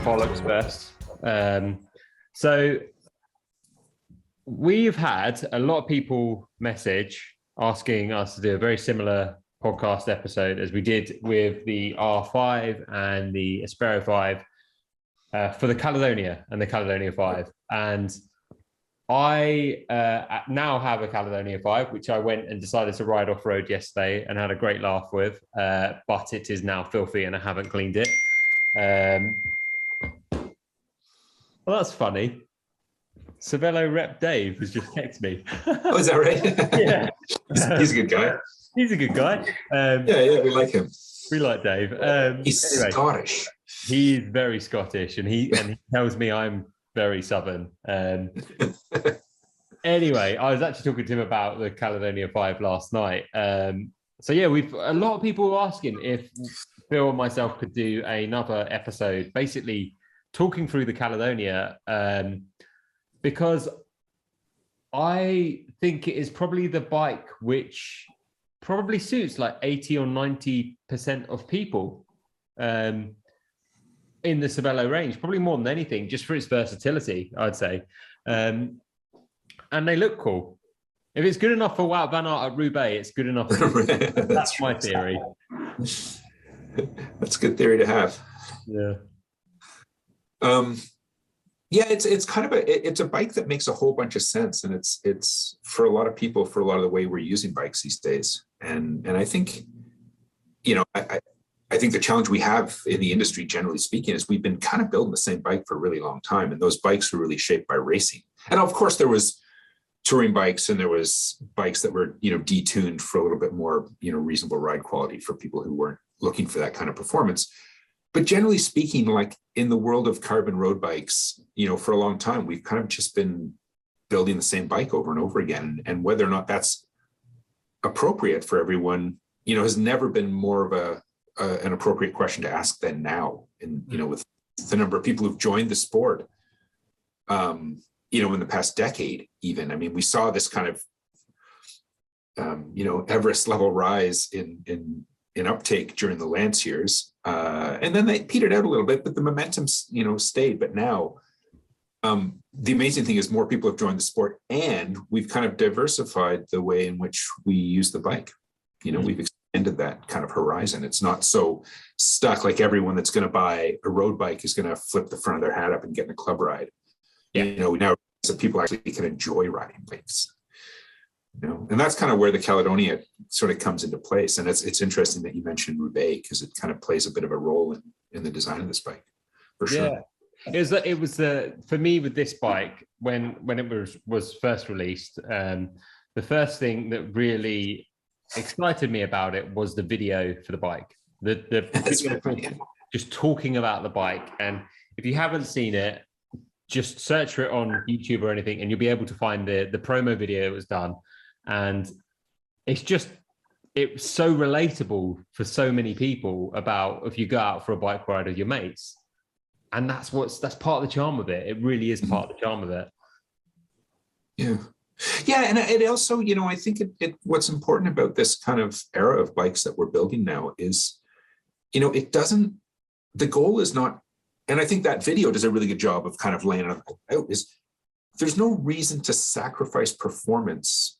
bollocks first. So we've had a lot of people message asking us to do a very similar podcast episode as we did with the R5 and the Aspero 5 for the Caledonia and the Caledonia 5. And I now have a Caledonia 5, which I went and decided to ride off-road yesterday and had a great laugh with, but it is now filthy and I haven't cleaned it. Well, that's funny. Cervélo rep Dave has just texted me. Oh, is that right? Yeah. He's a good guy. He's a good guy. Yeah, we like him. We like Dave. He's anyway, Scottish. He's very Scottish, and he tells me I'm very Southern. Anyway, I was actually talking to him about the Caledonia 5 last night. So yeah, we've a lot of people asking if Phil and myself could do another episode, basically talking through the Caledonia, because I think it is probably the bike which probably suits like 80 or 90% of people in the Cervélo range, probably more than anything, just for its versatility, I'd say. And they look cool. If it's good enough for Wout van Aert at Roubaix, it's good enough. That's my theory. That's a good theory to have. Yeah. Yeah, it's kind of it's a bike that makes a whole bunch of sense, and it's for a lot of people, for a lot of the way we're using bikes these days. And I think, I think the challenge we have in the industry, generally speaking, is we've been kind of building the same bike for a really long time, and those bikes were really shaped by racing. And of course, there was touring bikes, and there was bikes that were detuned for a little bit more reasonable ride quality for people who weren't looking for that kind of performance. But generally speaking, like in the world of carbon road bikes, for a long time, we've kind of just been building the same bike over and over again. And whether or not that's appropriate for everyone, has never been more of an appropriate question to ask than now. And, with the number of people who've joined the sport, in the past decade, even. I mean, we saw this kind of, Everest level rise in uptake during the Lance years. And then they petered out a little bit, but the momentum, stayed. But now the amazing thing is more people have joined the sport, and we've kind of diversified the way in which we use the bike. We've extended that kind of horizon. It's not so stuck like everyone that's going to buy a road bike is going to flip the front of their hat up and get in a club ride. Yeah. Now realize that people actually can enjoy riding bikes. And that's kind of where the Caledonia sort of comes into place. And it's interesting that you mentioned Roubaix, because it kind of plays a bit of a role in the design of this bike, for sure. Yeah, it was for me with this bike, when it was first released, the first thing that really excited me about it was the video for the bike. Just talking about the bike. And if you haven't seen it, just search for it on YouTube or anything, and you'll be able to find the promo video that was done. And it's so relatable for so many people about if you go out for a bike ride with your mates. And that's part of the charm of it. It really is part of the charm of it. Yeah. Yeah. And it also, I think what's important about this kind of era of bikes that we're building now is, the goal is not, and I think that video does a really good job of kind of laying it out, is there's no reason to sacrifice performance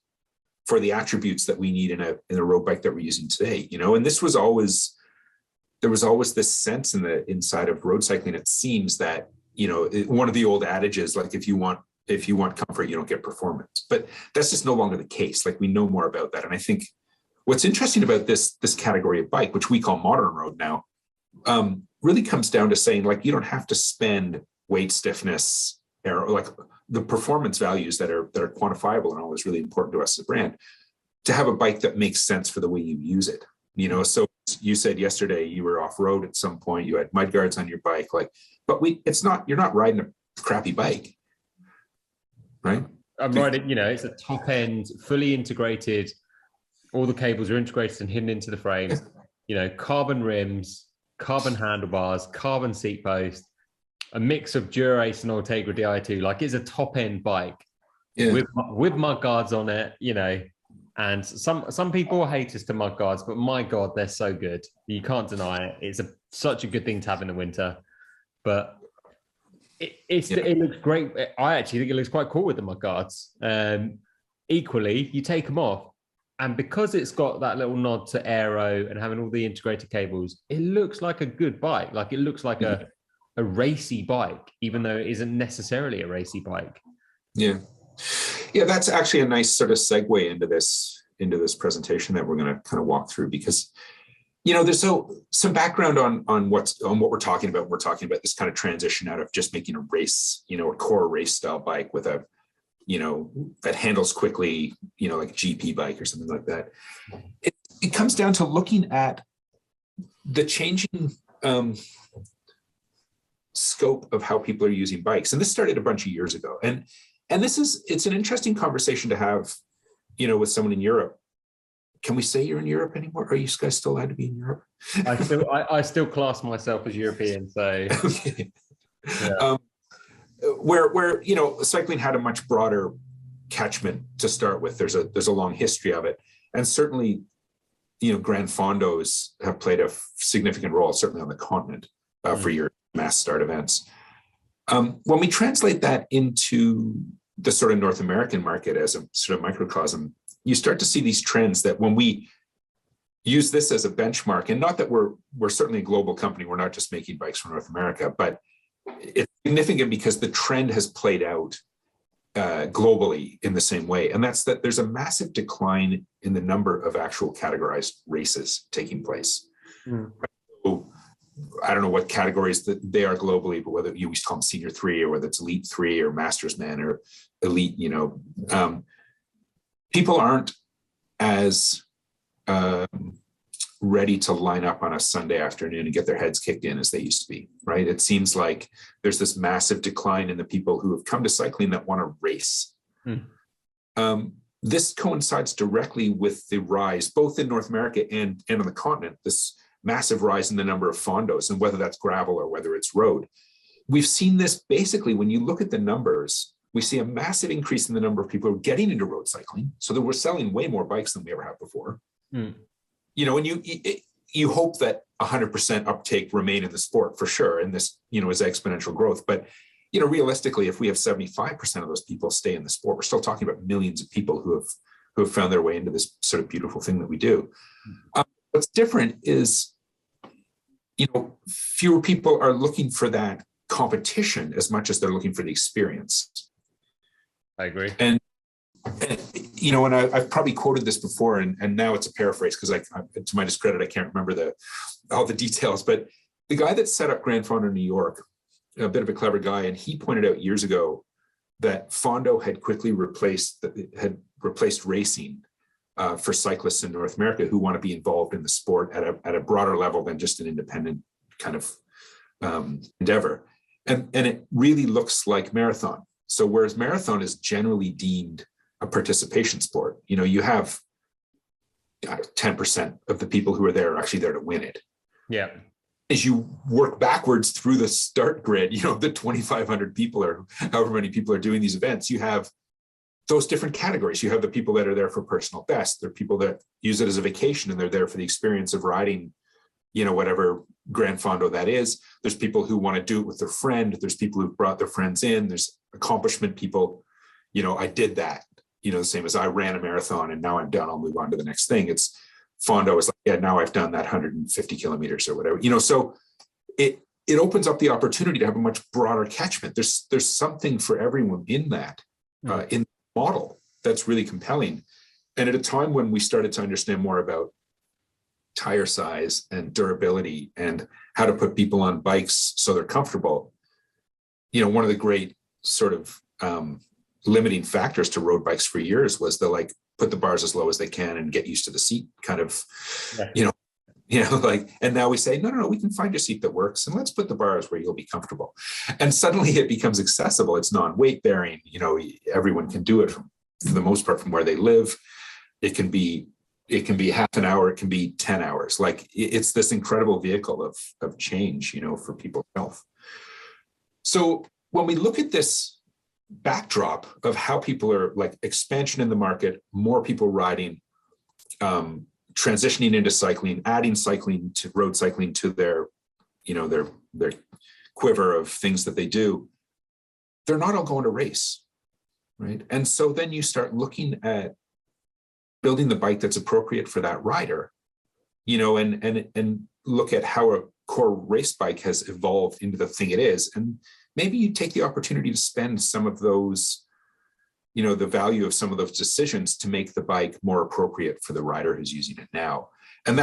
for the attributes that we need in a road bike that we're using today, and there was always this sense in the inside of road cycling, it seems that, one of the old adages, like if you want comfort, you don't get performance, but that's just no longer the case. Like, we know more about that. And I think what's interesting about this category of bike, which we call modern road now, really comes down to saying, like, you don't have to spend weight, stiffness, like the performance values that are quantifiable and always really important to us as a brand, to have a bike that makes sense for the way you use it. So you said yesterday you were off road at some point, you had mudguards on your bike, but you're not riding a crappy bike, right? I'm riding, it's a top end, fully integrated. All the cables are integrated and hidden into the frame. Carbon rims, carbon handlebars, carbon seat post, a mix of Dura-Ace and Ultegra Di2. Like, it's a top end bike with mud guards on it, And some people hate us to mud guards, but my God, they're so good. You can't deny it. It's such a good thing to have in the winter. But It looks great. I actually think it looks quite cool with the mudguards. Equally, you take them off, and because it's got that little nod to aero and having all the integrated cables, it looks like a good bike. Like it looks like a racy bike, even though it isn't necessarily a racy bike. Yeah. Yeah, that's actually a nice sort of segue into this presentation that we're going to kind of walk through, because there's some background on what we're talking about. We're talking about this kind of transition out of just making a race, a core race style bike with a, that handles quickly, like a GP bike or something like that. It comes down to looking at the changing scope of how people are using bikes. And this started a bunch of years ago. And it's an interesting conversation to have, with someone in Europe. Can we say you're in Europe anymore? Are you guys still allowed to be in Europe? I still class myself as European, so okay. Yeah. Where cycling had a much broader catchment to start with. There's a long history of it, and certainly, Grand Fondos have played a significant role, certainly on the continent, for your mass start events. When we translate that into the sort of North American market as a sort of microcosm, you start to see these trends that when we use this as a benchmark, and not that we're certainly a global company, we're not just making bikes for North America, but it's significant because the trend has played out globally in the same way. And that's that there's a massive decline in the number of actual categorized races taking place. So, I don't know what categories that they are globally, but whether you used to call them Senior 3 or whether it's Elite 3 or Masters Man or Elite, people aren't as ready to line up on a Sunday afternoon and get their heads kicked in as they used to be, right? It seems like there's this massive decline in the people who have come to cycling that want to race. This coincides directly with the rise, both in North America and on the continent, this massive rise in the number of fondos, and whether that's gravel or whether it's road. We've seen this basically when you look at the numbers. We see a massive increase in the number of people who are getting into road cycling, so that we're selling way more bikes than we ever have before. And you hope that 100% uptake remain in the sport for sure, and this is exponential growth. But realistically, if we have 75% of those people stay in the sport, we're still talking about millions of people who have found their way into this sort of beautiful thing that we do. What's different is, fewer people are looking for that competition as much as they're looking for the experience. I agree. And I've probably quoted this before, and now it's a paraphrase because to my discredit, I can't remember all the details. But the guy that set up Grand Fondo in New York, a bit of a clever guy, and he pointed out years ago that Fondo had quickly replaced racing for cyclists in North America who want to be involved in the sport at a broader level than just an independent kind of endeavor. And it really looks like marathon. So whereas marathon is generally deemed a participation sport, you have 10% of the people who are there are actually there to win it. Yeah. As you work backwards through the start grid, the 2,500 people or however many people are doing these events, you have those different categories. You have the people that are there for personal best. There are people that use it as a vacation and they're there for the experience of riding, whatever Grand Fondo that is. There's people who want to do it with their friend. There's people who've brought their friends in. There's accomplishment people. I did that, the same as I ran a marathon and now I'm done. I'll move on to the next thing. It's Fondo is like, yeah, now I've done that 150 kilometers or whatever, so it opens up the opportunity to have a much broader catchment. There's something for everyone in that, in the model that's really compelling. And at a time when we started to understand more about tire size and durability and how to put people on bikes so they're comfortable, one of the great sort of limiting factors to road bikes for years was the put the bars as low as they can and get used to the seat kind of, and now we say, no, we can find a seat that works and let's put the bars where you'll be comfortable. And suddenly it becomes accessible. It's non-weight bearing, everyone can do it for the most part from where they live. It can be half an hour, it can be 10 hours. It's this incredible vehicle of change, for people's health. So when we look at this backdrop of how people are expansion in the market, more people riding, transitioning into cycling, adding cycling to road cycling to their quiver of things that they do. they're not all going to race, right? And so then you start looking at building the bike that's appropriate for that rider, you know, and look at how a core race bike has evolved into the thing it is. And maybe you take the opportunity to spend some of those, you know, the value of some of those decisions to make the bike more appropriate for the rider who's using it now. And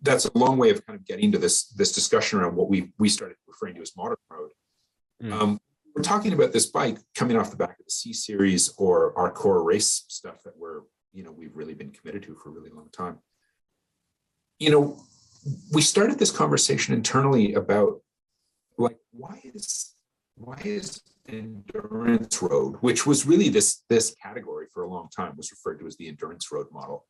that's a long way of kind of getting to this discussion around what we started referring to as modern road. We're talking about this bike coming off the back of the C series or our core race stuff that we've really been committed to for a really long time. You know, we started this conversation internally about like, why is endurance road, which was really this category for a long time, was referred to as the endurance road model.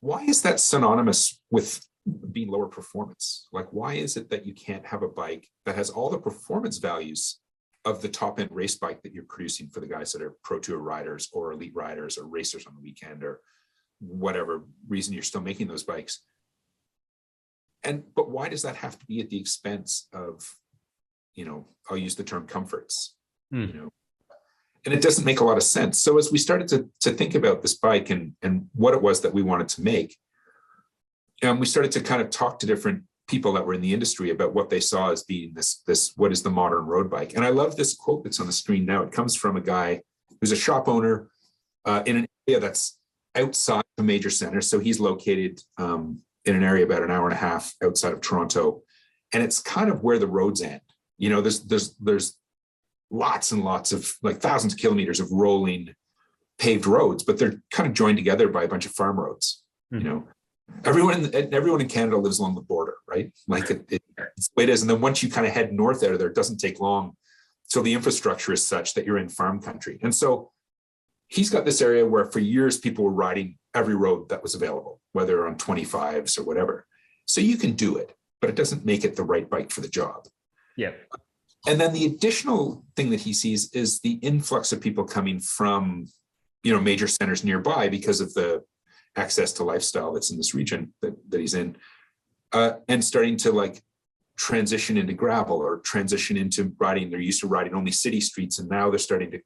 Why is that synonymous with being lower performance? Like, why is it that you can't have a bike that has all the performance values of the top end race bike that you're producing for the guys that are pro tour riders or elite riders or racers on the weekend or whatever reason you're still making those bikes? But why does that have to be at the expense of, you know, I'll use the term comforts, you know, and it doesn't make a lot of sense. So as we started to think about this bike and what it was that we wanted to make, we started to kind of talk to different people that were in the industry about what they saw as being this what is the modern road bike. And I love this quote that's on the screen now. It comes from a guy who's a shop owner in an area that's outside the major centers. So he's located in an area about an hour and a half outside of Toronto, and it's kind of where the roads end. You know, there's lots and lots of, like, thousands of kilometers of rolling paved roads, but they're kind of joined together by a bunch of farm roads. You know, everyone in Canada lives along the border, right? Like it's the way it is. And then once you kind of head north out of there, it doesn't take long. So the infrastructure is such that you're in farm country. And so he's got this area where for years people were riding every road that was available, whether on 25s or whatever. So you can do it, but it doesn't make it the right bike for the job. Yeah. And then the additional thing that he sees is the influx of people coming from, you know, major centers nearby because of the access to lifestyle that's in this region that he's in, and starting to like transition into gravel or transition into riding. They're used to riding only city streets, and now they're starting to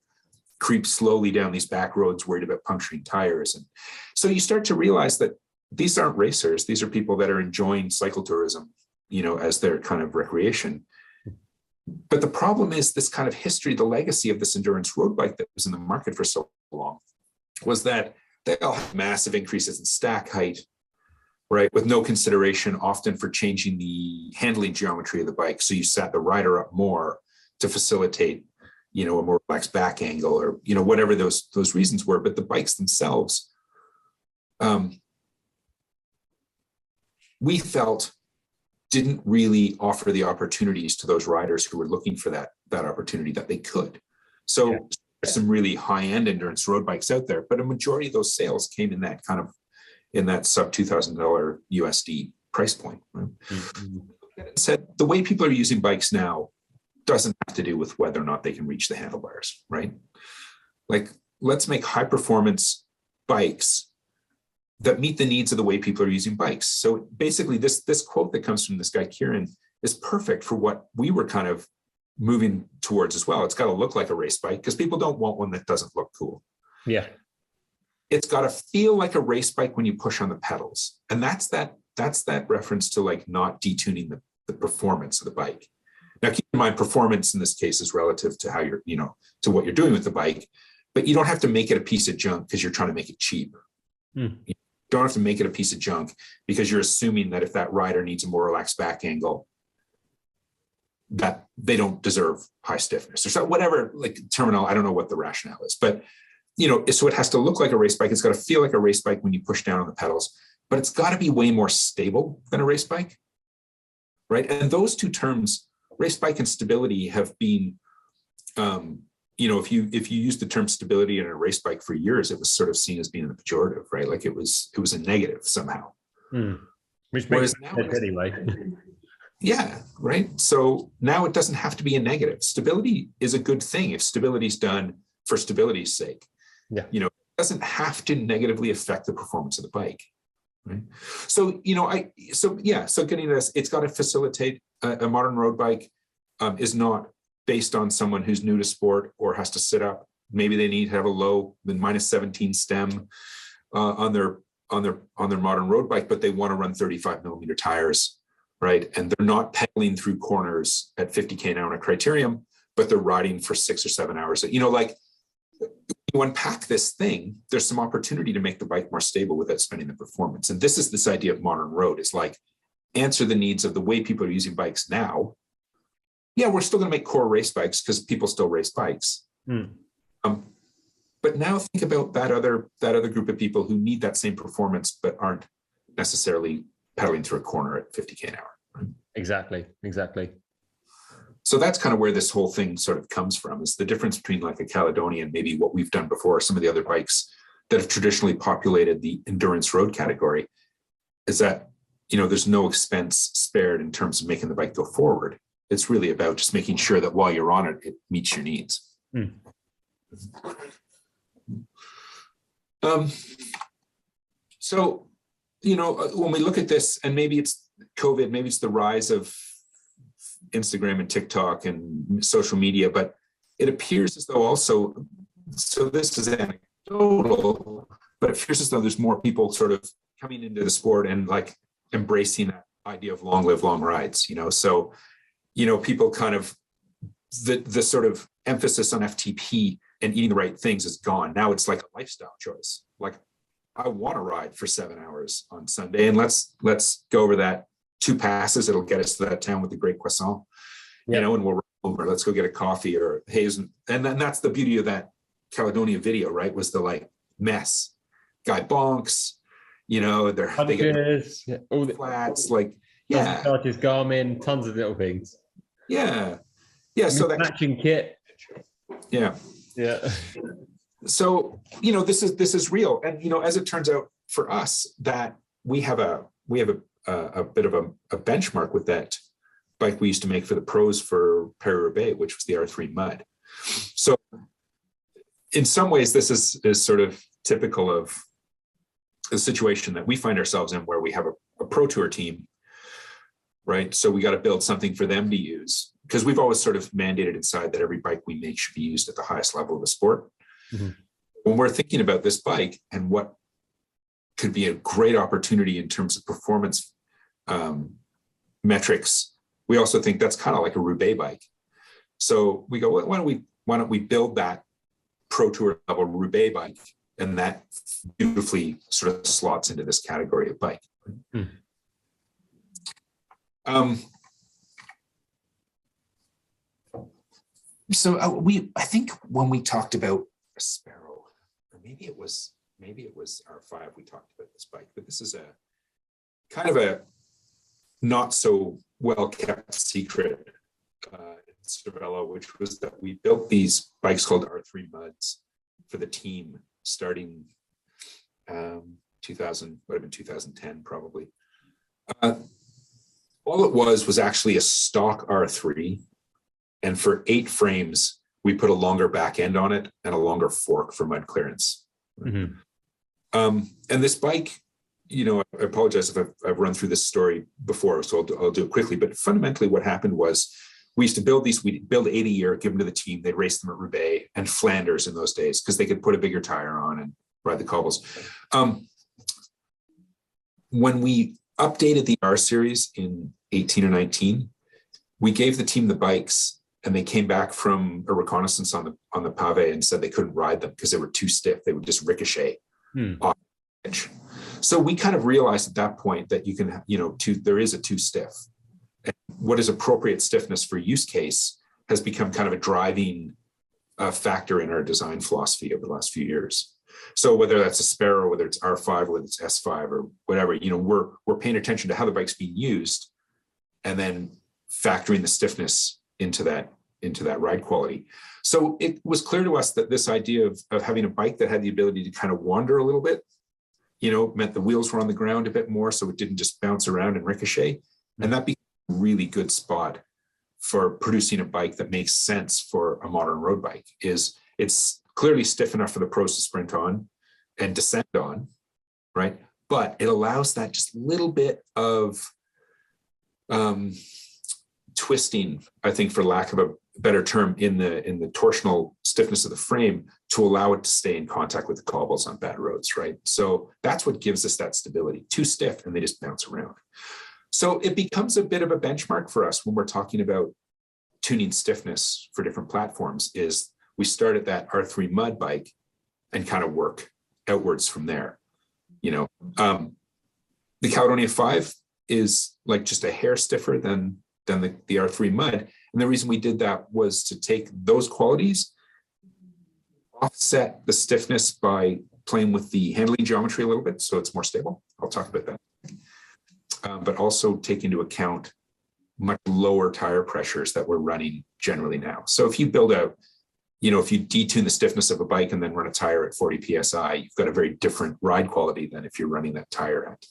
creep slowly down these back roads, worried about puncturing tires. And so you start to realize that these aren't racers. These are people that are enjoying cycle tourism, you know, as their kind of recreation. But the problem is this kind of history, the legacy of this endurance road bike that was in the market for so long was that they all had massive increases in stack height, right? With no consideration often for changing the handling geometry of the bike. So you sat the rider up more to facilitate, you know, a more relaxed back angle or, you know, whatever those reasons were. But the bikes themselves, we felt didn't really offer the opportunities to those riders who were looking for that opportunity that they could. So there's some really high-end endurance road bikes out there, but a majority of those sales came in that kind of, in that sub $2,000 USD price point. Right? Said the way people are using bikes now doesn't have to do with whether or not they can reach the handlebars, right? Like, let's make high performance bikes that meet the needs of the way people are using bikes. So basically this quote that comes from this guy, Kieran, is perfect for what we were kind of moving towards as well. It's got to look like a race bike because people don't want one that doesn't look cool. Yeah. It's got to feel like a race bike when you push on the pedals. And that's that reference to like not detuning the performance of the bike. Now, keep in mind, performance in this case is relative to how you're, you know, to what you're doing with the bike, but you don't have to make it a piece of junk because you're trying to make it cheap. You don't have to make it a piece of junk because you're assuming that if that rider needs a more relaxed back angle, that they don't deserve high stiffness or so, whatever, like terminal. I don't know what the rationale is, but you know, so it has to look like a race bike. It's got to feel like a race bike when you push down on the pedals, but it's got to be way more stable than a race bike, right? And those two terms, race bike and stability, have been, you know, if you use the term stability in a race bike for years, it was sort of seen as being a pejorative, right? Like it was a negative somehow. Which makes sense anyway. Yeah, right. So now it doesn't have to be a negative. Stability is a good thing if stability is done for stability's sake. Yeah, you know, it doesn't have to negatively affect the performance of the bike. Right. So, you know, so getting this, it's got to facilitate a modern road bike is not based on someone who's new to sport or has to sit up. Maybe they need to have a low -17 stem on their modern road bike, but they want to run 35mm tires, right? And they're not pedaling through corners at 50k an hour on a criterium, but they're riding for 6 or 7 hours. Like you unpack this thing, there's some opportunity to make the bike more stable without spending the performance. And this is this idea of modern road, is like answer the needs of the way people are using bikes now. Yeah, we're still going to make core race bikes because people still race bikes. But now think about that other group of people who need that same performance but aren't necessarily pedaling through a corner at 50k an hour. Right? Exactly. So that's kind of where this whole thing sort of comes from, is the difference between like a Caledonia and maybe what we've done before, some of the other bikes that have traditionally populated the endurance road category, is that, there's no expense spared in terms of making the bike go forward. It's really about just making sure that while you're on it, it meets your needs. So, when we look at this, and maybe it's COVID, maybe it's the rise of Instagram and TikTok and social media, but it appears as though also, so this is anecdotal, but it appears as though there's more people sort of coming into the sport and like embracing that idea of long live long rides, so, people kind of, the sort of emphasis on FTP and eating the right things is gone. Now it's like a lifestyle choice. Like, I want to ride for 7 hours on Sunday, and let's go over that 2 passes. It'll get us to that town with the great croissant, and we'll run over. Let's go get a coffee or haze. And then that's the beauty of that Caledonia video, right? Was the like mess. Guy bonks, they get all the flats, like, charges, Garmin, tons of little things. Yeah. So that matching kit. Yeah. So, this is real. And, as it turns out for us, that we have a bit of a benchmark with that bike we used to make for the pros for Paris-Roubaix, which was the R3 Mud. So in some ways, this is sort of typical of the situation that we find ourselves in, where we have a pro tour team, right? So we got to build something for them to use, because we've always sort of mandated inside that every bike we make should be used at the highest level of the sport. When we're thinking about this bike and what could be a great opportunity in terms of performance metrics, we also think that's kind of like a Roubaix bike. So we go, well, why don't we build that pro tour level Roubaix bike, and that beautifully sort of slots into this category of bike. So I think when we talked about a Sparrow, or maybe it was R5, we talked about this bike, but this is a kind of a not so well kept secret in Cervélo, which was that we built these bikes called R3 Muds for the team starting 2010 probably. All it was actually a stock R3, and for 8 frames we put a longer back end on it and a longer fork for mud clearance. And this bike, I apologize if I've run through this story before, so I'll do it quickly. But fundamentally what happened was, we used to build these, we'd build 8 a year, give them to the team. They'd race them at Roubaix and Flanders in those days, because they could put a bigger tire on and ride the cobbles. When we updated the R series in 18 or 19, we gave the team the bikes, and they came back from a reconnaissance on the pave and said they couldn't ride them because they were too stiff. They would just ricochet off the edge. So we kind of realized at that point that you can, there is a too stiff. And what is appropriate stiffness for use case has become kind of a driving factor in our design philosophy over the last few years. So whether that's a Sparrow, whether it's R5, whether it's S5 or whatever, we're paying attention to how the bike's being used, and then factoring the stiffness into that ride quality. So it was clear to us that this idea of having a bike that had the ability to kind of wander a little bit, meant the wheels were on the ground a bit more, so it didn't just bounce around and ricochet. And that became a really good spot for producing a bike that makes sense for a modern road bike. It's clearly stiff enough for the pros to sprint on and descend on, right? But it allows that just little bit of twisting, I think, for lack of better term, in the torsional stiffness of the frame to allow it to stay in contact with the cobbles on bad roads, right? So that's what gives us that stability. Too stiff and they just bounce around. So it becomes a bit of a benchmark for us when we're talking about tuning stiffness for different platforms. Is we start at that R3 mud bike and kind of work outwards from there. You know, the Caledonia 5 is like just a hair stiffer than the R3 mud. And the reason we did that was to take those qualities, offset the stiffness by playing with the handling geometry a little bit so it's more stable. I'll talk about that. But also take into account much lower tire pressures that we're running generally now. So if you build out, you know, if you detune the stiffness of a bike and then run a tire at 40 PSI, you've got a very different ride quality than if you're running that tire at,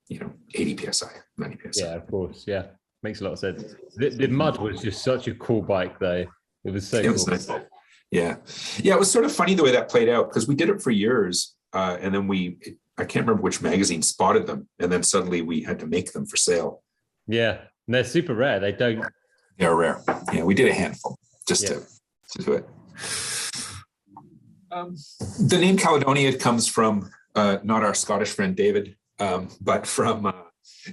you know, 80 PSI, 90 PSI. Yeah, of course. Yeah. Makes a lot of sense. The mud was just such a cool bike though. It was so cool. Was nice. Yeah. Yeah. It was sort of funny the way that played out because we did it for years. And then I can't remember which magazine spotted them. And then suddenly we had to make them for sale. Yeah. And they're super rare. They're rare. Yeah. We did a handful just to do it. The name Caledonia comes from not our Scottish friend David, but from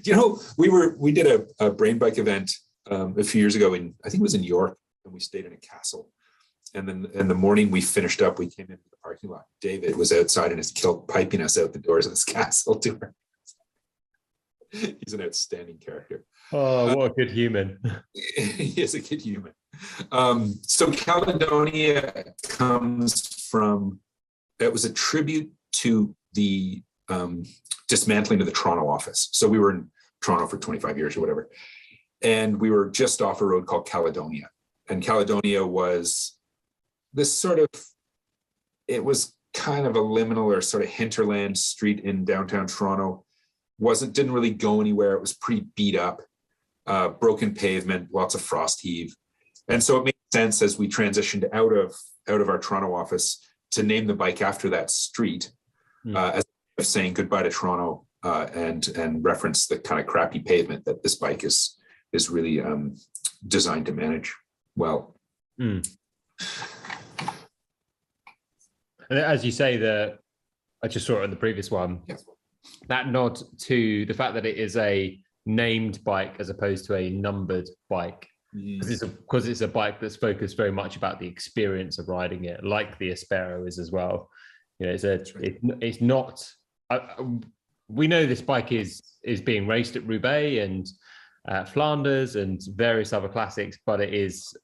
you know, we did a brain bike event a few years ago I think it was in York, and we stayed in a castle. And then in the morning we finished up, we came into the parking lot. David was outside in his kilt piping us out the doors of this castle tour. He's an outstanding character. Oh, what a good human. He is a good human. So Caledonia comes from, it was a tribute to the dismantling of the Toronto office. So we were in Toronto for 25 years or whatever. And we were just off a road called Caledonia. And Caledonia was this sort of, it was kind of a liminal or sort of hinterland street in downtown Toronto. Didn't really go anywhere. It was pretty beat up, broken pavement, lots of frost heave. And so it made sense as we transitioned out of our Toronto office to name the bike after that street, as of saying goodbye to Toronto, and reference the kind of crappy pavement that this bike is really designed to manage well. And as you say, I just saw it on the previous one, that nod to the fact that it is a named bike as opposed to a numbered bike, because it's a bike that's focused very much about the experience of riding it, like the Aspero is as well. You know, it's not. We know this bike is being raced at Roubaix and Flanders and various other classics, but it is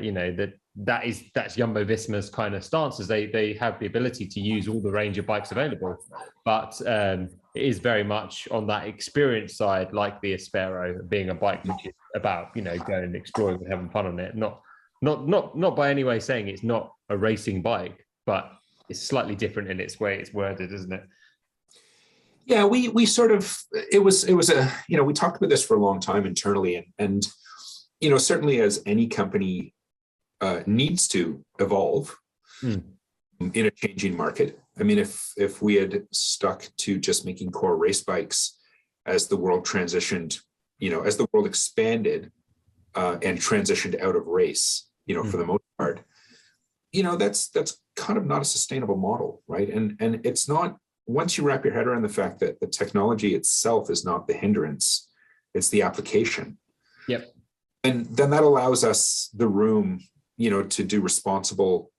you know, that's Jumbo Visma's kind of stance, is they have the ability to use all the range of bikes available, but it is very much on that experience side, like the Aspero, being a bike which is about, you know, going and exploring and having fun on it. Not by any way saying it's not a racing bike, but it's slightly different in its way it's worded, isn't it? Yeah, we sort of, it was a, you know, we talked about this for a long time internally, and you know, certainly as any company needs to evolve in a changing market. I mean, if we had stuck to just making core race bikes as the world transitioned, you know, as the world expanded and transitioned out of race, you know, for the most part, you know, that's kind of not a sustainable model, right? And it's not, once you wrap your head around the fact that the technology itself is not the hindrance, it's the application. Yep. And then that allows us the room, you know, to do responsible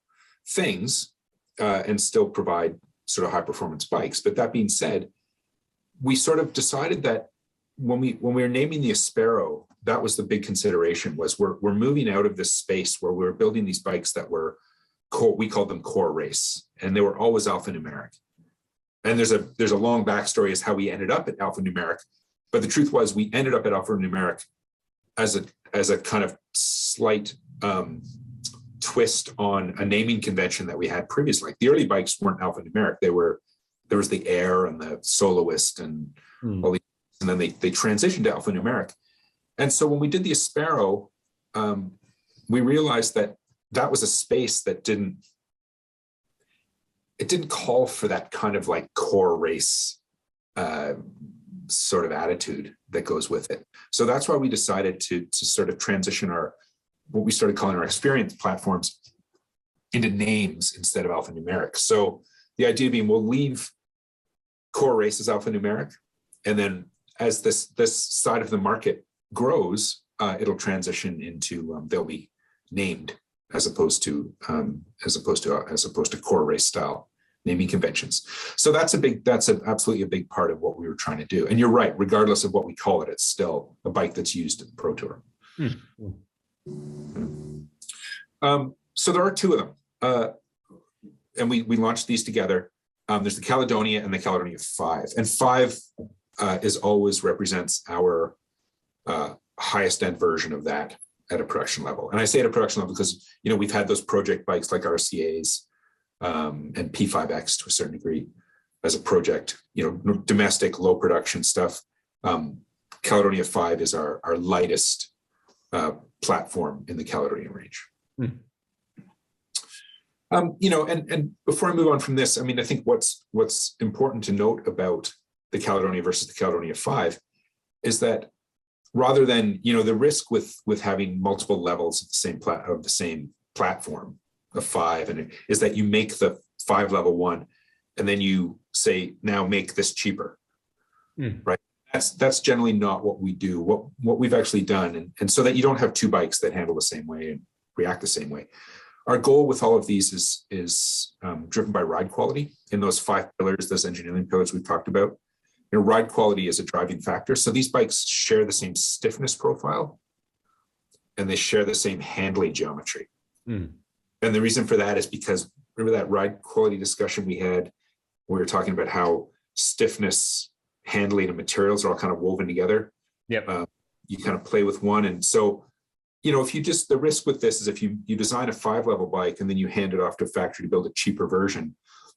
things and still provide sort of high performance bikes. But that being said, we sort of decided that when we were naming the Aspero, that was the big consideration, was we're moving out of this space where we were building these bikes that were core, we called them core race, and they were always alphanumeric. And there's a long backstory as how we ended up at alphanumeric. But the truth was we ended up at alphanumeric as a kind of slight twist on a naming convention that we had previously. Like the early bikes weren't alphanumeric. There was the Air and the Soloist and all these, and then they transitioned to alphanumeric. And so when we did the Aspero, we realized that was a space that didn't call for that kind of like core race sort of attitude that goes with it. So that's why we decided to sort of transition our what we started calling our experience platforms into names instead of alphanumeric. So the idea being we'll leave core race as alphanumeric, and then as this side of the market grows, it'll transition into they'll be named as opposed to core race style naming conventions. So that's absolutely a big part of what we were trying to do. And you're right, regardless of what we call it, it's still a bike that's used in the Pro Tour. So there are two of them. And we launched these together. There's the Caledonia and the Caledonia 5. And 5 is always represents our highest end version of that at a production level. And I say at a production level because, we've had those project bikes like RCAs and P5X to a certain degree as a project, domestic, low production stuff. Caledonia 5 is our lightest platform in the Caledonia range. And before I move on from this, I think what's important to note about the Caledonia versus the Caledonia 5 is that rather than, the risk with having multiple levels of the same platform of 5, and is that you make the 5 level one, and then you say, now make this cheaper, right? That's generally not what we do. What we've actually done, and so that you don't have two bikes that handle the same way and react the same way. Our goal with all of these is driven by ride quality in those 5 pillars, those engineering pillars we've talked about. Ride quality is a driving factor. So these bikes share the same stiffness profile, and they share the same handling geometry. And the reason for that is because remember that ride quality discussion we had, where we were talking about how stiffness, handling, and materials are all kind of woven together. Yep. You kind of play with one, and so if you the risk with this is if you design a 5 level bike and then you hand it off to a factory to build a cheaper version,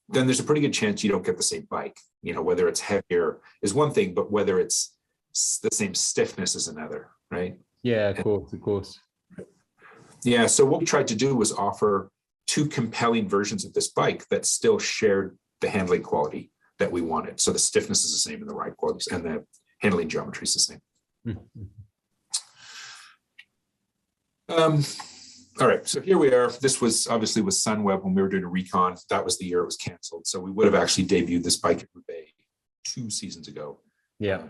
then there's a pretty good chance you don't get the same bike. Whether it's heavier is one thing, but whether it's the same stiffness is another, right? Yeah, of course. Yeah, so what we tried to do was offer 2 compelling versions of this bike that still shared the handling quality that we wanted. So the stiffness is the same and the ride qualities and the handling geometry is the same. All right, so here we are. This was obviously with Sunweb when we were doing a recon. That was the year it was canceled. So we would have actually debuted this bike at Roubaix 2 seasons ago. Yeah.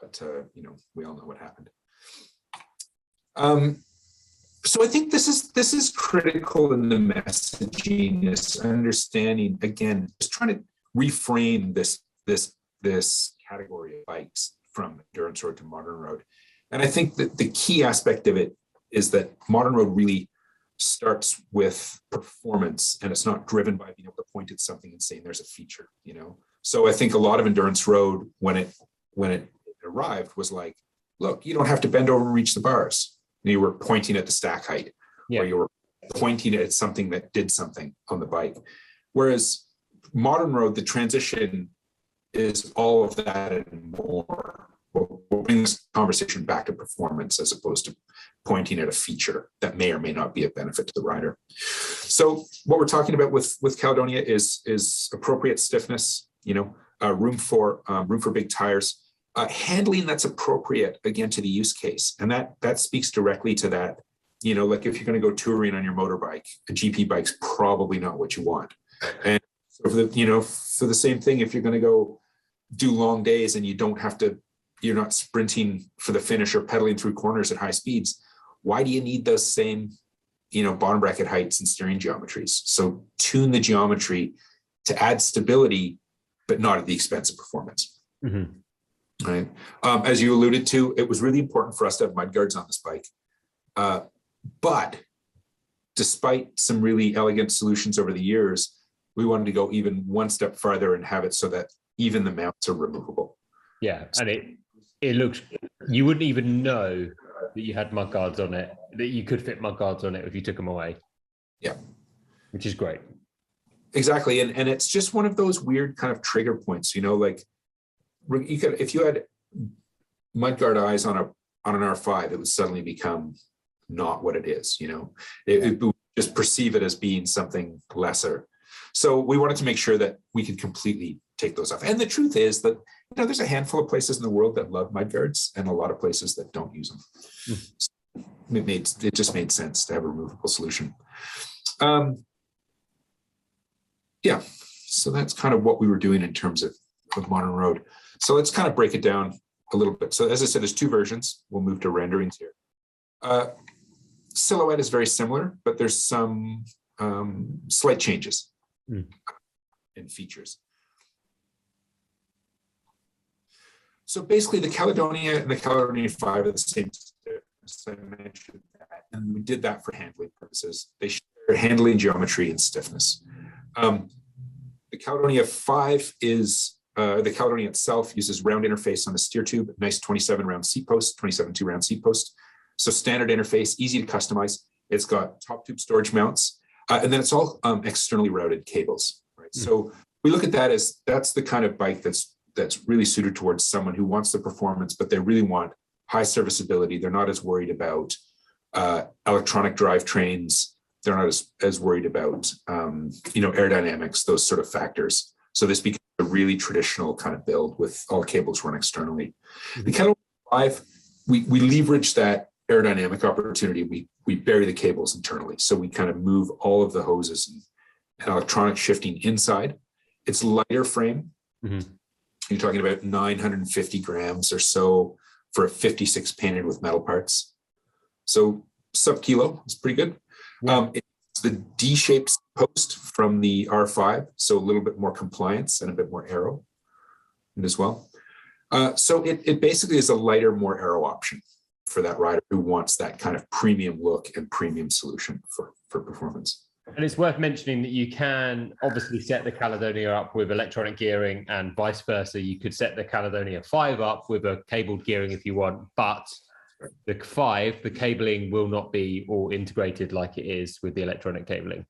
But we all know what happened. So I think this is critical in the messaging, this understanding, again, just trying to reframe this category of bikes from endurance road to modern road. And I think that the key aspect of it is that modern road really starts with performance, and it's not driven by being able to point at something and saying there's a feature, So I think a lot of endurance road, when it arrived, was like, look, you don't have to bend over and reach the bars. You were pointing at the stack height, or you were pointing at something that did something on the bike. Whereas modern road, the transition is all of that and more. We'll bring this conversation back to performance as opposed to pointing at a feature that may or may not be a benefit to the rider. So what we're talking about with Caledonia is appropriate stiffness, room for big tires, handling that's appropriate again to the use case, and that speaks directly to that. Like if you're going to go touring on your motorbike, a GP bike's probably not what you want. And so for the same thing, if you're going to go do long days and you're not sprinting for the finish or pedaling through corners at high speeds, why do you need those same, bottom bracket heights and steering geometries? So tune the geometry to add stability, but not at the expense of performance. Right. As you alluded to, it was really important for us to have mudguards on this bike. But despite some really elegant solutions over the years, we wanted to go even one step farther and have it so that even the mounts are removable. Yeah, and it looks, you wouldn't even know that you had mudguards on it, that you could fit mudguards on it if you took them away. Yeah. Which is great. Exactly. And it's just one of those weird kind of trigger points, like if you had mudguard eyes on an R5, it would suddenly become not what it is, it would just perceive it as being something lesser. So we wanted to make sure that we could completely take those off. And the truth is that, there's a handful of places in the world that love mudguards and a lot of places that don't use them. it just made sense to have a removable solution. Yeah, so that's kind of what we were doing in terms of modern road. So let's kind of break it down a little bit. So as I said, there's two versions. We'll move to renderings here. Silhouette is very similar, but there's some slight changes in features. So basically the Caledonia and the Caledonia 5 are the same, as I mentioned that, and we did that for handling purposes. They share handling geometry and stiffness. The Caledonia 5 is, the Caledonia itself uses round interface on the steer tube, nice 27 round seat post, 27.2 round seat post. So standard interface, easy to customize. It's got top tube storage mounts, and then it's all externally routed cables, right? So we look at that as, that's the kind of bike that's really suited towards someone who wants the performance, but they really want high serviceability. They're not as worried about electronic drivetrains. They're not as worried about aerodynamics, those sort of factors. So this becomes a really traditional kind of build with all cables run externally. The Caledonia 5, we leverage that aerodynamic opportunity. We bury the cables internally. So we kind of move all of the hoses and electronic shifting inside. It's lighter frame. You're talking about 950 grams or so for a 56 painted with metal parts. So sub-kilo is pretty good. It's the D-shaped post from the R5, so a little bit more compliance and a bit more aero as well. So it basically is a lighter, more aero option for that rider who wants that kind of premium look and premium solution for performance. And it's worth mentioning that you can obviously set the Caledonia up with electronic gearing and vice versa. You could set the Caledonia 5 up with a cabled gearing if you want, but the 5, the cabling will not be all integrated like it is with the electronic cabling.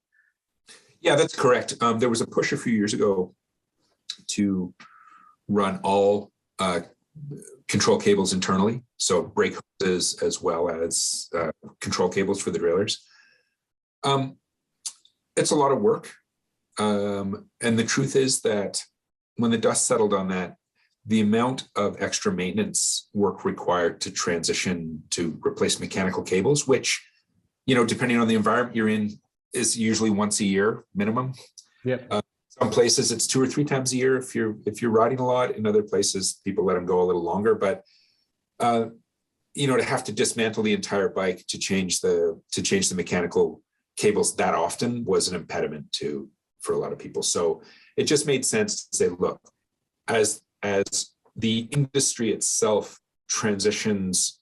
Yeah, that's correct. There was a push a few years ago to run all control cables internally. So brake hoses as well as control cables for the derailleurs. It's a lot of work. And the truth is that when the dust settled on that, the amount of extra maintenance work required to transition to replace mechanical cables, which, depending on the environment you're in, is usually once a year minimum. Some places it's 2 or 3 times a year if you're riding a lot. In other places, people let them go a little longer. But to have to dismantle the entire bike to change the mechanical cables that often was an impediment for a lot of people. So it just made sense to say, look, as the industry itself transitions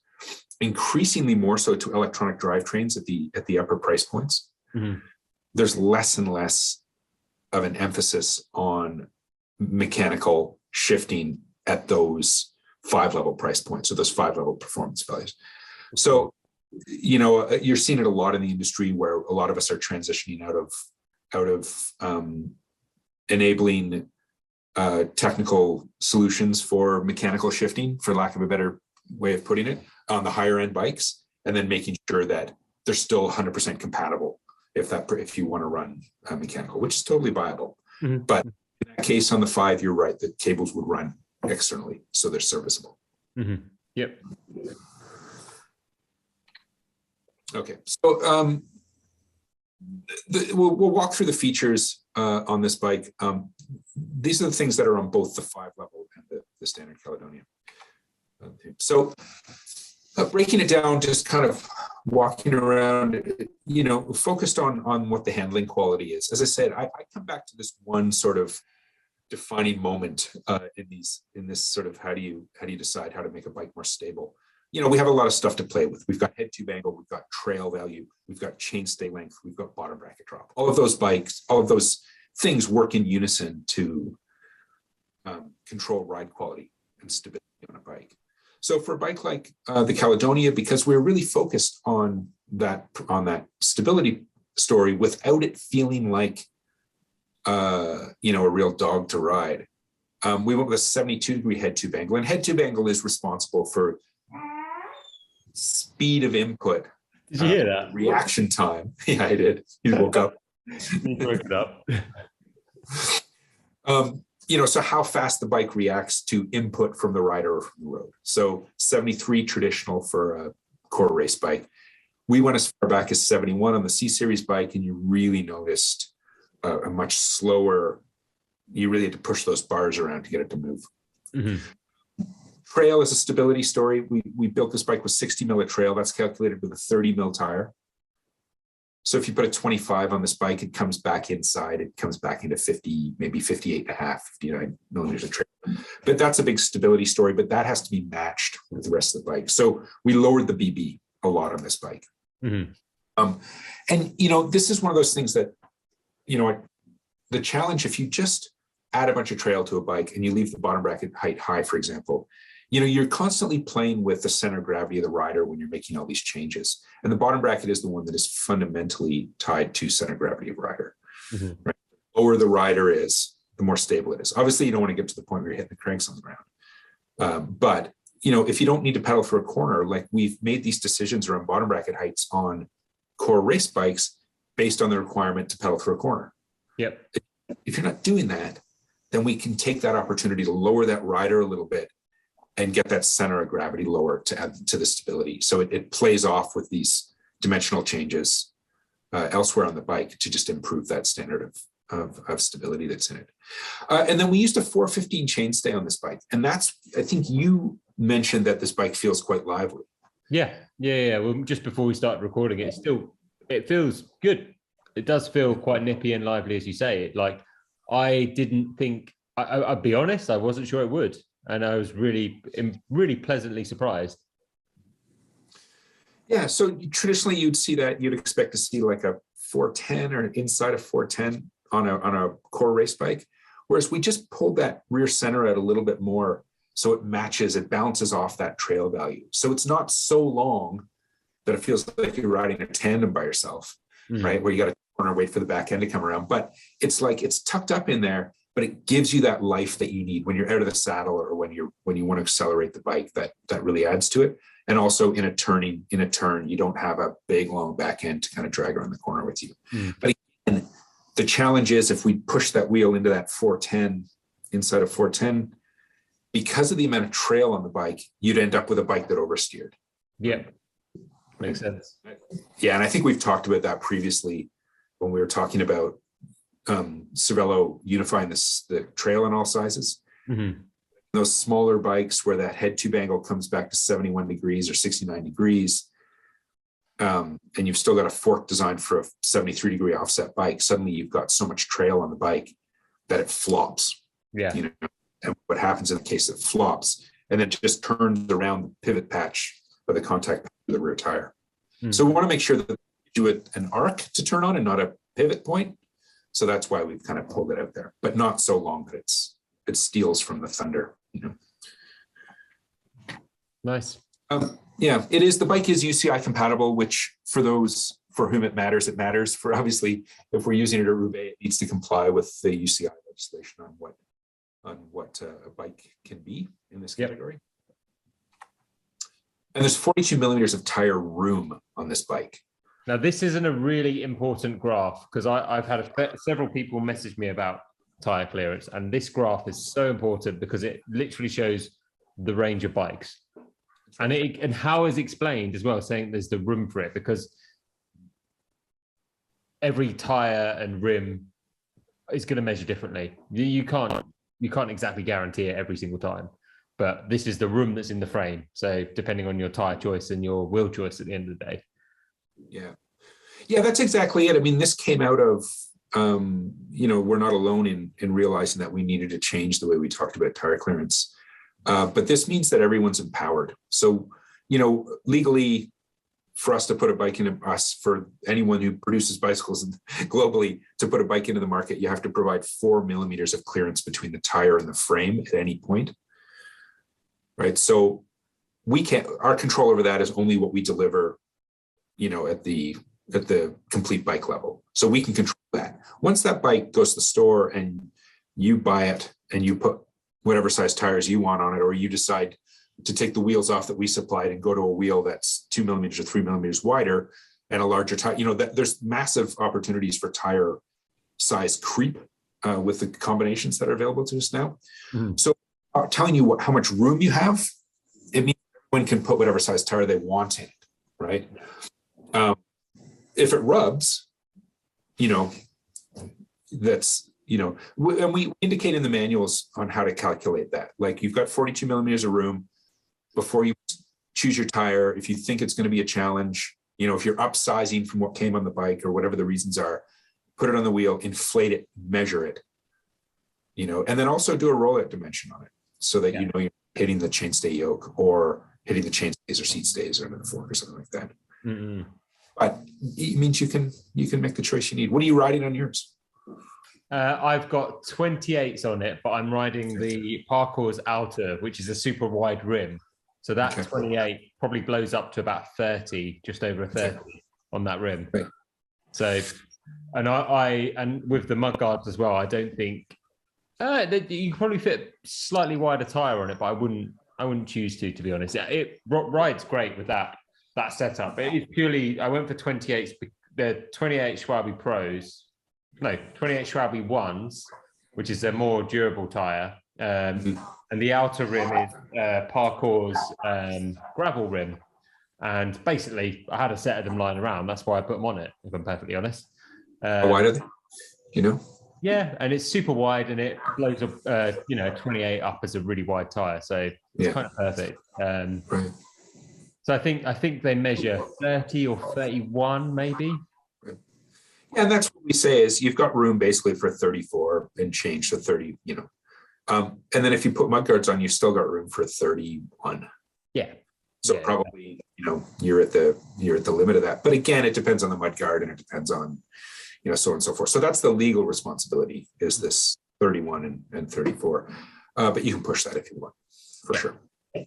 increasingly more so to electronic drivetrains at the upper price points, there's less and less of an emphasis on mechanical shifting at those 5-level price points or those 5-level performance values. So you're seeing it a lot in the industry where a lot of us are transitioning out of enabling technical solutions for mechanical shifting, for lack of a better way of putting it, on the higher end bikes, and then making sure that they're still 100% compatible if you want to run mechanical, which is totally viable. But in that case, on the 5, you're right, the cables would run externally, so they're serviceable. Yep. Okay, so we'll walk through the features on this bike. These are the things that are on both the 5-level and the standard Caledonia. So breaking it down, just kind of walking around, focused on what the handling quality is. As I said, I come back to this one sort of defining moment in this sort of how do you decide how to make a bike more stable. We have a lot of stuff to play with. We've got head tube angle, we've got trail value, we've got chainstay length, we've got bottom bracket drop. All of those things work in unison to control ride quality and stability on a bike. So for a bike like the Caledonia, because we're really focused on that stability story without it feeling like a real dog to ride, we went with a 72-degree head tube angle, and head tube angle is responsible for speed of input. Did you hear that? Reaction time. Yeah, I did. He woke up. He woke it up. So how fast the bike reacts to input from the rider or from the road. So 73 traditional for a core race bike. we went as far back as 71 on the C series bike, and you really noticed a much slower, you really had to push those bars around to get it to move. Trail is a stability story. We built this bike with 60 mil of trail. That's calculated with a 30 mil tire. So if you put a 25 on this bike, it comes back inside. It comes back into 50, maybe 58 and a half, 59 millimeters of trail. But that's a big stability story, but that has to be matched with the rest of the bike. So we lowered the BB a lot on this bike. And, this is one of those things that, the challenge, if you just add a bunch of trail to a bike and you leave the bottom bracket height high, for example, you're constantly playing with the center of gravity of the rider when you're making all these changes. And the bottom bracket is the one that is fundamentally tied to center of gravity of rider. Right? The lower the rider is, the more stable it is. Obviously, you don't want to get to the point where you're hitting the cranks on the ground. But if you don't need to pedal for a corner, like we've made these decisions around bottom bracket heights on core race bikes based on the requirement to pedal for a corner. Yep. If you're not doing that, then we can take that opportunity to lower that rider a little bit and get that center of gravity lower to add to the stability. So it plays off with these dimensional changes elsewhere on the bike to just improve that standard of stability that's in it. And then we used a 415 chainstay on this bike. And that's, I think you mentioned that this bike feels quite lively. Yeah. Well, just before we started recording it, it feels good. It does feel quite nippy and lively, as you say. I didn't think, I'll be honest, I wasn't sure it would. And I was really pleasantly surprised. Yeah. So traditionally you'd expect to see like a 410 or inside of 410 on a core race bike. Whereas we just pulled that rear center out a little bit more. So it bounces off that trail value. So it's not so long that it feels like you're riding a tandem by yourself, right? Where you got to corner, wait for the back end to come around. But it's tucked up in there, but it gives you that life that you need when you're out of the saddle or when you want to accelerate the bike. That really adds to it. And also in a turn, you don't have a big long back end to kind of drag around the corner with you. But again, the challenge is if we push that wheel into that 410, inside of 410, because of the amount of trail on the bike, you'd end up with a bike that oversteered. Yeah, makes sense. Yeah, and I think we've talked about that previously when we were talking about Cervélo unifying the trail in all sizes. Those smaller bikes where that head tube angle comes back to 71 degrees or 69 degrees, and you've still got a fork designed for a 73 degree offset bike, suddenly you've got so much trail on the bike that it flops. Yeah. And what happens in the case it flops, and it just turns around the pivot patch or the contact patch of the rear tire. So we want to make sure that we do an arc to turn on and not a pivot point. So that's why we've kind of pulled it out there, but not so long that it steals from the thunder. Nice. Yeah, it is. The bike is UCI compatible, which for those for whom it matters, For obviously, if we're using it at Roubaix, it needs to comply with the UCI legislation on what a bike can be in this category. And there's 42 millimeters of tire room on this bike. Now, this isn't a really important graph because I've had several people message me about tire clearance, and this graph is so important because it literally shows the range of bikes, and how is explained as well, saying there's the room for it because every tire and rim is going to measure differently. You can't exactly guarantee it every single time, but this is the room that's in the frame. So depending on your tire choice and your wheel choice at the end of the day. Yeah, that's exactly it. I mean, this came out of, we're not alone in realizing that we needed to change the way we talked about tire clearance. But this means that everyone's empowered. So, legally, for us to put a bike for anyone who produces bicycles globally to put a bike into the market, you have to provide 4 millimeters of clearance between the tire and the frame at any point. Right. So our control over that is only what we deliver, at the complete bike level. So we can control that. Once that bike goes to the store and you buy it and you put whatever size tires you want on it, or you decide to take the wheels off that we supplied and go to a wheel that's 2 millimeters or 3 millimeters wider and a larger tire, there's massive opportunities for tire size creep with the combinations that are available to us now. So telling you how much room you have, it means everyone can put whatever size tire they want in it, right? If it rubs, that's, and we indicate in the manuals on how to calculate that. Like you've got 42 millimeters of room before you choose your tire. If you think it's going to be a challenge, if you're upsizing from what came on the bike or whatever the reasons are, put it on the wheel, inflate it, measure it, and then also do a rollout dimension on it so that you're hitting the chainstay yoke or hitting the chainstays or seat stays or under the fork or something like that. Mm-hmm. But it means you can make the choice you need. What are you riding on yours? I've got 28s on it, but I'm riding the Parcours Outer, which is a super wide rim. So that 28 probably blows up to about 30, just over a 30 on that rim. Right. So, and and with the mudguards as well, I don't think you can probably fit slightly wider tire on it, but I wouldn't choose to be honest. It rides great with that setup. It is purely, I went for 28s, the 28 Schwalbe Pros, no, 28 Schwalbe Ones, which is a more durable tire. And the outer rim is Parcours gravel rim. And basically, I had a set of them lying around. That's why I put them on it, if I'm perfectly honest. How wide are they? Yeah, and it's super wide, and it blows up, 28 up as a really wide tire. So it's kind of perfect. Right. So I think they measure 30 or 31, maybe. Right. Yeah, and that's what we say is you've got room basically for 34 and change to 30, and then if you put mudguards on, you've still got room for 31. Yeah. So probably, you're at the limit of that. But again, it depends on the mudguard and it depends on, so on and so forth. So that's the legal responsibility, is this 31 and 34. But you can push that if you want, for sure. Yeah.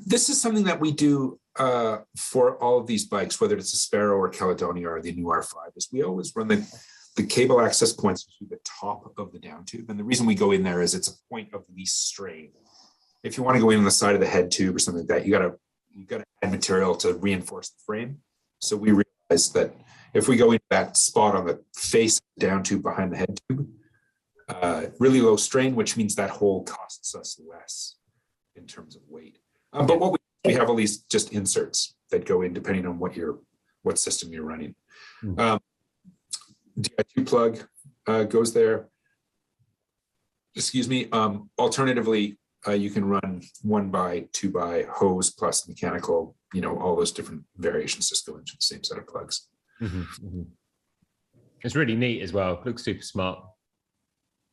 This is something that we do for all of these bikes, whether it's a Sparrow or Caledonia or the new R5, is we always run the cable access points to the top of the down tube. And the reason we go in there is it's a point of least strain. If you want to go in on the side of the head tube or something like that, you got to add material to reinforce the frame. So we realized that if we go into that spot on the face of the down tube behind the head tube, really low strain, which means that hole costs us less in terms of weight. But what we have all these just inserts that go in depending on what system you're running. Di2 plug goes there. Excuse me. Alternatively, you can run 1x, 2x hose plus mechanical. All those different variations just go into the same set of plugs. Mm-hmm, mm-hmm. It's really neat as well. It looks super smart.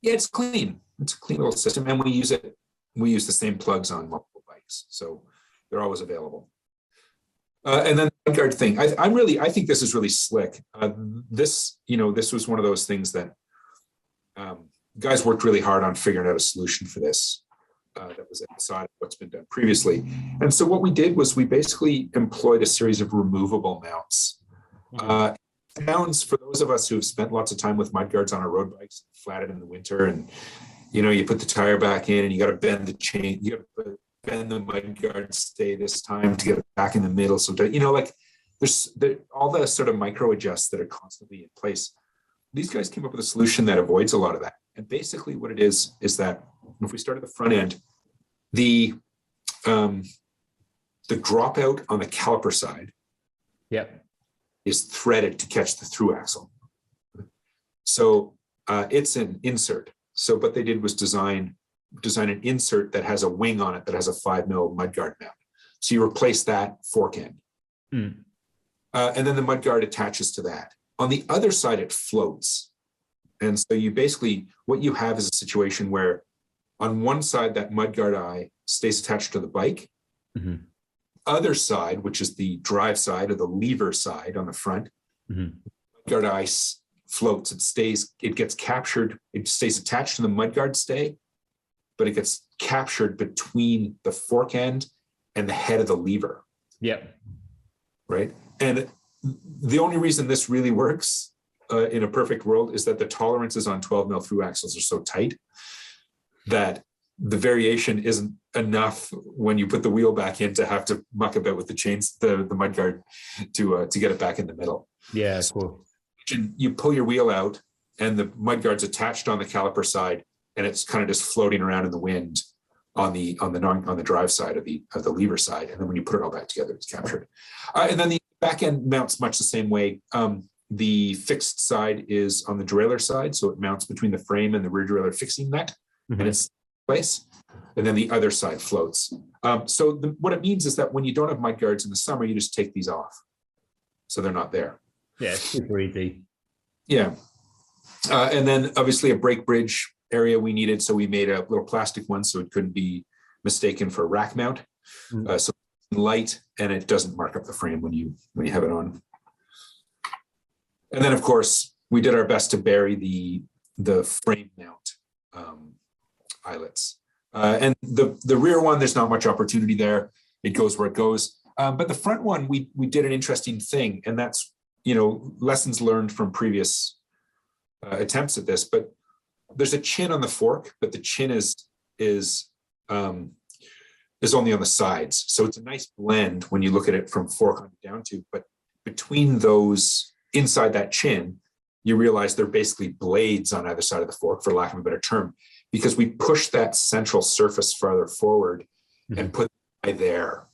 Yeah, it's clean. It's a clean little system, and we use it. We use the same plugs on multiple bikes, so they're always available. And then the mudguard thing, I think this is really slick. This was one of those things that guys worked really hard on figuring out a solution for this that was outside of what's been done previously. And so what we did was we basically employed a series of removable mounts. Sounds, for those of us who have spent lots of time with mudguards on our road bikes, flatted in the winter, and you put the tire back in and you got to bend the chain, you got to bend the mudguard stay this time to get it back in the middle. So there's all the sort of micro adjusts that are constantly in place. These guys came up with a solution that avoids a lot of that. And basically what it is that if we start at the front end, the dropout on the caliper side is threaded to catch the through axle. So it's an insert. So what they did was design an insert that has a wing on it that has a 5 mil mudguard mount. So you replace that fork end. And then the mudguard attaches to that. On the other side, it floats. And so what you have is a situation where on one side, that mudguard eye stays attached to the bike. Other side, which is the drive side or the lever side on the front, mudguard eye floats. It gets captured. It stays attached to the mudguard stay, but it gets captured between the fork end and the head of the lever. Right. And the only reason this really works in a perfect world is that the tolerances on 12 mil through axles are so tight that the variation isn't enough when you put the wheel back in to have to muck about with the chains, the mudguard to get it back in the middle. Yeah, cool. You pull your wheel out and the mudguard's attached on the caliper side and it's kind of just floating around in the wind. on the drive side of the lever side, and then when you put it all back together, it's captured. And then the back end mounts much the same way. The fixed side is on the derailleur side, so it mounts between the frame and the rear derailleur fixing nut, and it's in place. And then the other side floats. What it means is that when you don't have mud guards in the summer, you just take these off, so they're not there. Yeah, super easy. Yeah, and then obviously a brake bridge area we needed, so we made a little plastic one so it couldn't be mistaken for rack mount. So it's light, and it doesn't mark up the frame when you have it on. And then, of course, we did our best to bury the frame mount eyelets. And the rear one, there's not much opportunity there. It goes where it goes. But the front one, we did an interesting thing, and that's, lessons learned from previous attempts at this. But there's a chin on the fork, but the chin is only on the sides. So it's a nice blend when you look at it from fork on down to, but between those, inside that chin, you realize they're basically blades on either side of the fork, for lack of a better term, because we push that central surface farther forward and put it there.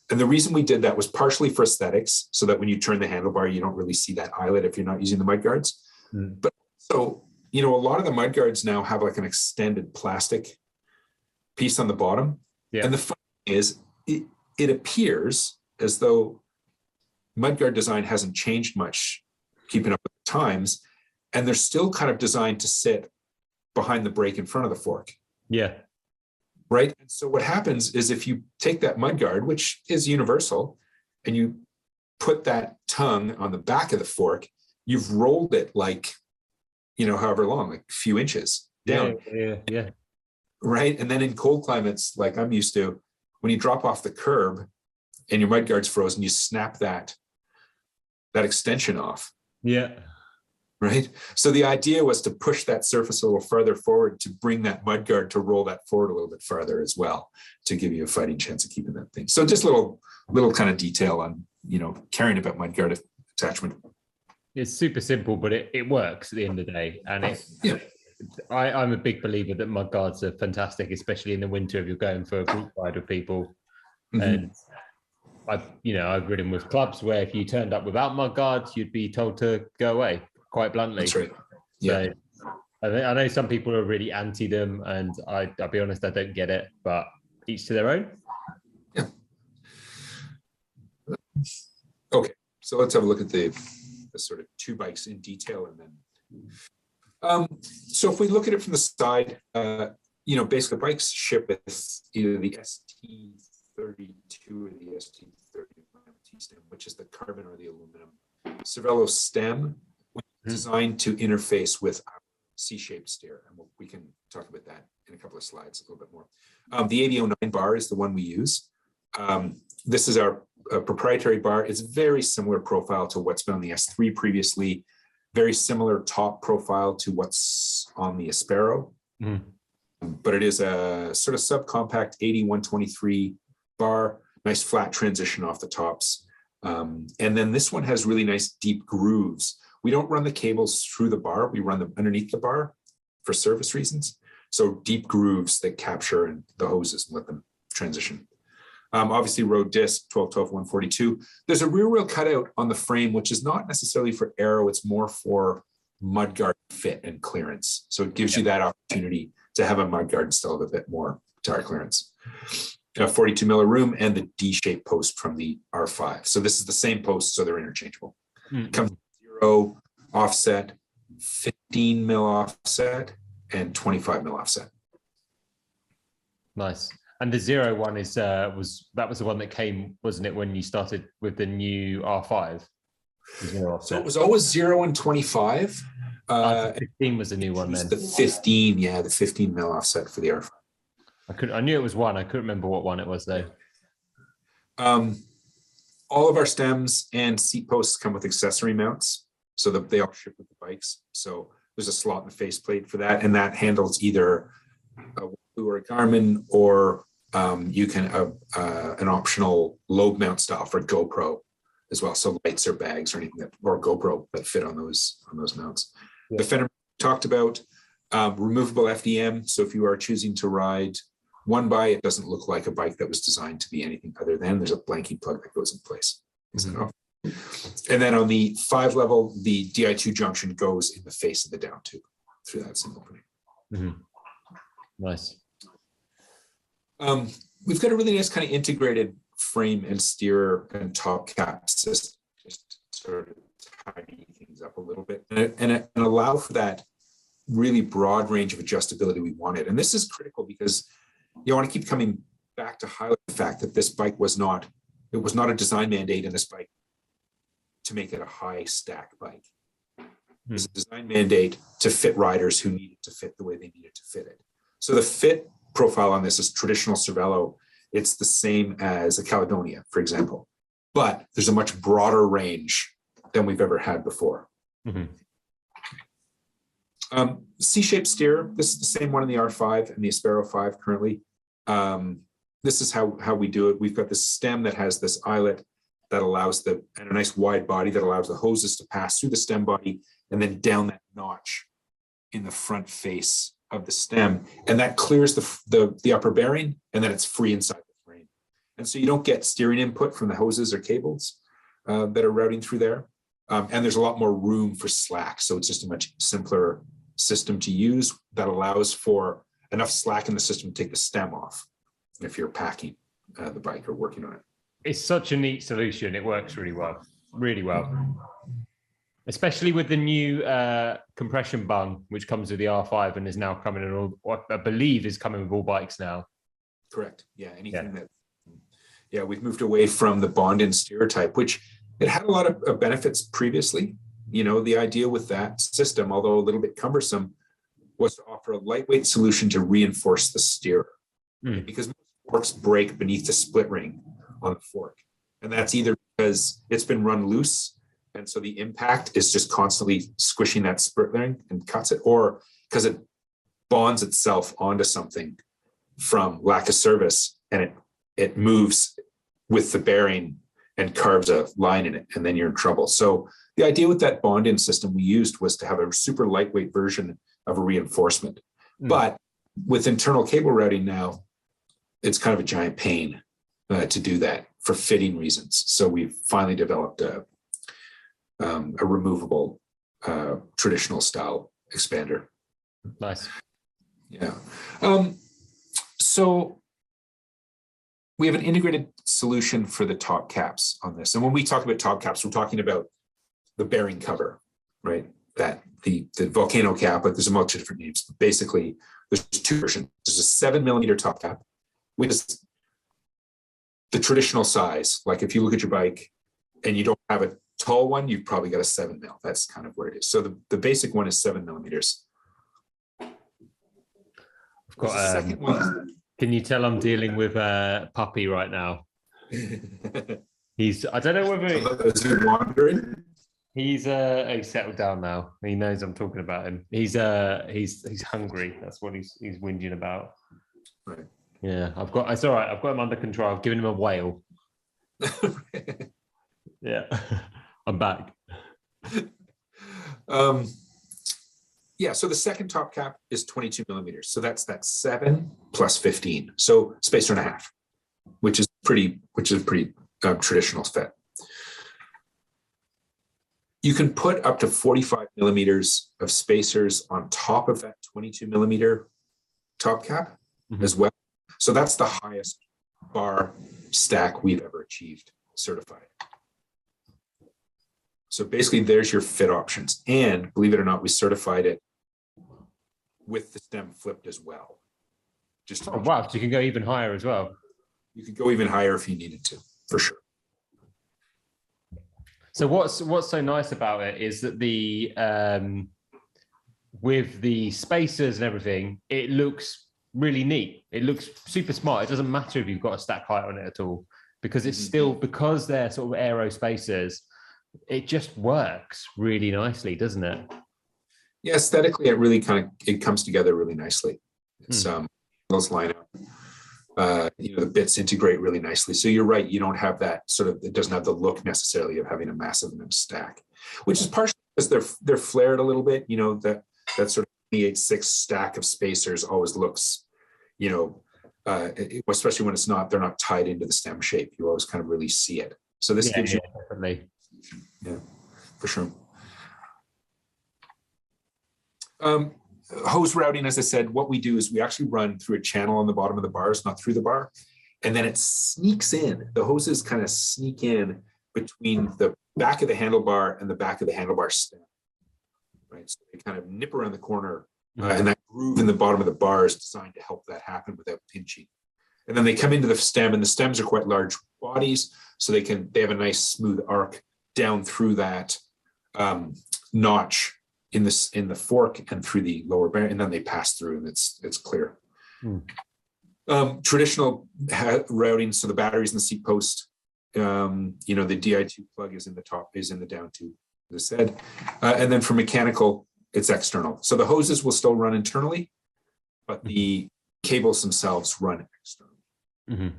And the reason we did that was partially for aesthetics, so that when you turn the handlebar, you don't really see that eyelet if you're not using the mud guards. But so, a lot of the mud guards now have like an extended plastic piece on the bottom. And the fun thing is, it appears as though mudguard design hasn't changed much, keeping up with the times, and they're still kind of designed to sit behind the brake in front of the fork. Yeah. Right. And so what happens is, if you take that mudguard, which is universal, and you put that tongue on the back of the fork, you've rolled it like, however long, like a few inches down. Yeah. Right. And then in cold climates, like I'm used to, when you drop off the curb and your mudguard's frozen, you snap that extension off. Yeah. Right. So the idea was to push that surface a little farther forward, to bring that mudguard to roll that forward a little bit farther as well, to give you a fighting chance of keeping that thing. So just little kind of detail on, caring about mudguard attachment. It's super simple, but it works at the end of the day. And I'm a big believer that mudguards are fantastic, especially in the winter if you're going for a group ride with people. And I've ridden with clubs where if you turned up without mudguards, you'd be told to go away, quite bluntly. That's right. Yeah. So I know some people are really anti them, and I'll be honest, I don't get it, but each to their own. Yeah. Okay, so let's have a look at the sort of two bikes in detail, and then. So if we look at it from the side, basically bikes ship with either the ST32 or the ST30 stem, which is the carbon or the aluminum. Cervélo stem was designed to interface with our C-shaped steer, and we can talk about that in a couple of slides a little bit more. The 8009 bar is the one we use. This is our proprietary bar. It's very similar profile to what's been on the S3 previously. Very similar top profile to what's on the Aspero, but it is a sort of subcompact 80-123 bar, nice flat transition off the tops. And then this one has really nice deep grooves. We don't run the cables through the bar, we run them underneath the bar for service reasons. So deep grooves that capture the hoses and let them transition. Obviously road disc 12-12-142. There's a rear wheel cutout on the frame, which is not necessarily for aero, it's more for mudguard fit and clearance. So it gives you that opportunity to have a mudguard still have a bit more tire clearance. 42 mil room and the D-shaped post from the R5. So this is the same post, so they're interchangeable. Comes with 0 offset, 15 mil offset, and 25 mil offset. Nice. And the 0 one is was the one that came, wasn't it, when you started with the new R5? So it was always 0 and 25. 15 was the new one then. The 15, the 15 mil offset for the R5. I knew it was one. I couldn't remember what one it was though. All of our stems and seat posts come with accessory mounts, so that they all ship with the bikes. So there's a slot in the faceplate for that, and that handles either a Wahoo or a Garmin, or you can an optional lobe mount style for GoPro as well. So lights or bags or anything or GoPro that fit on those mounts. Yeah. The fender talked about removable FDM. So if you are choosing to ride one by, it doesn't look like a bike that was designed to be anything other than there's a blanking plug that goes in place. And then on the 5 level, the Di2 junction goes in the face of the down tube through that single opening. Nice. We've got a really nice kind of integrated frame and steerer and top cap system, just sort of tidy things up a little bit and allow for that really broad range of adjustability we wanted. And this is critical because you want to keep coming back to highlight the fact that this bike was not a design mandate in this bike to make it a high stack bike. It's a design mandate to fit riders who needed to fit the way they needed to fit it. So the fit profile on this is traditional Cervélo. It's the same as a Caledonia, for example, but there's a much broader range than we've ever had before. C-shaped steer. This is the same one in the R5 and the Aspero 5 currently. This is how we do it. We've got this stem that has this eyelet that allows and a nice wide body that allows the hoses to pass through the stem body and then down that notch in the front face of the stem. And that clears the upper bearing, and then it's free inside the frame. And so you don't get steering input from the hoses or cables that are routing through there. And there's a lot more room for slack. So it's just a much simpler system to use that allows for enough slack in the system to take the stem off if you're packing the bike or working on it. It's such a neat solution. It works really well. Especially with the new compression bung, which comes with the R5 and is now coming in all, I believe is coming with all bikes now. Correct. Yeah. We've moved away from the bond-in steer type, which it had a lot of benefits previously. You know, the idea with that system, although a little bit cumbersome, was to offer a lightweight solution to reinforce the steer. Because most forks break beneath the split ring on the fork. And that's either because it's been run loose, and so the impact is just constantly squishing that split ring and cuts it, or because it bonds itself onto something from lack of service, and it moves with the bearing and carves a line in it, and then you're in trouble. So the idea with that bond-in system we used was to have a super lightweight version of a reinforcement. But with internal cable routing now, it's kind of a giant pain to do that for fitting reasons. So we've finally developed a removable traditional style expander. Nice. Yeah. So we have an integrated solution for the top caps on this. And when we talk about top caps, we're talking about the bearing cover, right? That the volcano cap, but there's a multitude of different names. But basically, there's 2 versions. There's a 7mm top cap, which is the traditional size. Like if you look at your bike and you don't have a tall one, you've probably got a 7mm. That's kind of where it is. So the basic one is 7mm. I've got the second one. Can you tell I'm dealing with a puppy right now? I don't know whether is he wandering? He's settled down now. He knows I'm talking about him. He's hungry. That's what he's whinging about. Right. Yeah, it's all right. I've got him under control. I've given him a whale. Yeah. I'm back. So the second top cap is 22mm. So that's that 7 plus 15. So spacer and a half, which is a pretty traditional fit. You can put up to 45mm of spacers on top of that 22mm top cap as well. So that's the highest bar stack we've ever achieved certified. So basically there's your fit options. And believe it or not, we certified it with the stem flipped as well. Wow, so you can go even higher as well. You could go even higher if you needed to, for sure. So what's so nice about it is that the with the spacers and everything, it looks really neat. It looks super smart. It doesn't matter if you've got a stack height on it at all, because it's still, because they're sort of aero spacers, it just works really nicely, doesn't it? Yeah, aesthetically, it comes together really nicely. It's those line up. The bits integrate really nicely. So you're right, you don't have that sort of, it doesn't have the look necessarily of having a massive stack, which is partially because they're flared a little bit. That sort of 28.6 stack of spacers always looks, especially when they're not tied into the stem shape. You always kind of really see it. So this gives you, definitely. Yeah, for sure. Hose routing, as I said, what we do is we actually run through a channel on the bottom of the bars, not through the bar. And then it sneaks in. The hoses kind of sneak in between the back of the handlebar and the back of the handlebar stem. Right. So they kind of nip around the corner, and that groove in the bottom of the bar is designed to help that happen without pinching. And then they come into the stem, and the stems are quite large bodies, so they have a nice smooth arc down through that notch in the fork and through the lower bearing, and then they pass through, and it's clear. Traditional routing, so the batteries in the seat post, the Di2 plug is in the down tube, as I said, and then for mechanical, it's external. So the hoses will still run internally, but the cables themselves run externally.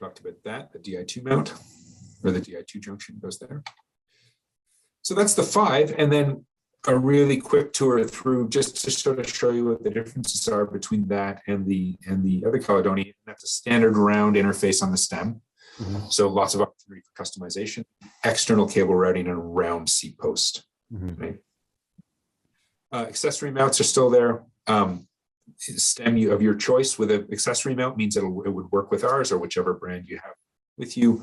Talked about that, the Di2 mount, or the Di2 junction goes there. So that's the 5, and then a really quick tour through just to sort of show you what the differences are between that and the other Caledonia. That's a standard round interface on the stem. So lots of opportunity for customization, external cable routing, and a round seat post. Right? Accessory mounts are still there. Stem of your choice with an accessory mount means it would work with ours or whichever brand you have with you.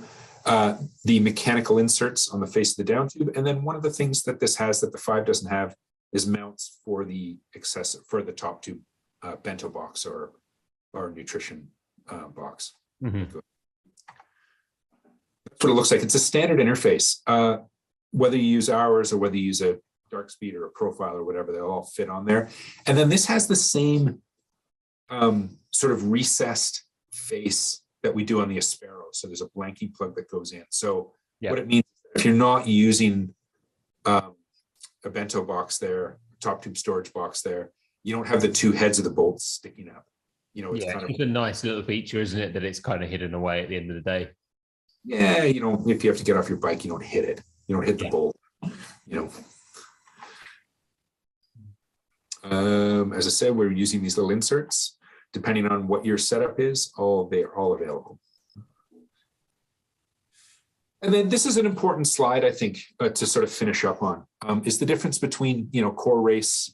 The mechanical inserts on the face of the down tube, and then one of the things that this has that the 5 doesn't have is mounts for the top tube bento box or nutrition box. That's what it looks like. It's a standard interface. Whether you use ours or whether you use a dark speed or a profile or whatever, they'll all fit on there. And then this has the same sort of recessed face that we do on the Aspero. So there's a blanking plug that goes in. So what it means, if you're not using a bento box there, top tube storage box there, you don't have the 2 heads of the bolts sticking up. It's kind of a nice little feature, isn't it? That it's kind of hidden away at the end of the day. Yeah, if you have to get off your bike, you don't hit it. You don't hit the bolt. As I said, we're using these little inserts. Depending on what your setup is, they're all available. And then this is an important slide, I think, to sort of finish up on, is the difference between, Core Race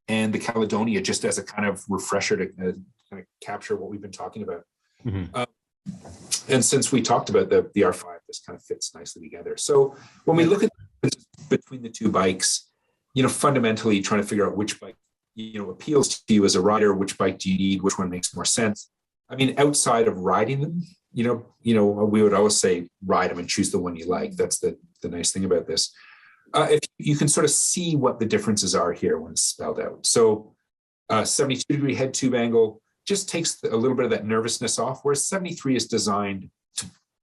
and the Caledonia, just as a kind of refresher to kind of capture what we've been talking about. And since we talked about the R5, this kind of fits nicely together. So when we look at between the 2 bikes, fundamentally trying to figure out which bike, appeals to you as a rider, which bike do you need, which one makes more sense. I mean, outside of riding them, we would always say ride them and choose the one you like. That's the nice thing about this. If you can sort of see what the differences are here when it's spelled out. So 72-degree head tube angle just takes a little bit of that nervousness off, whereas 73 is designed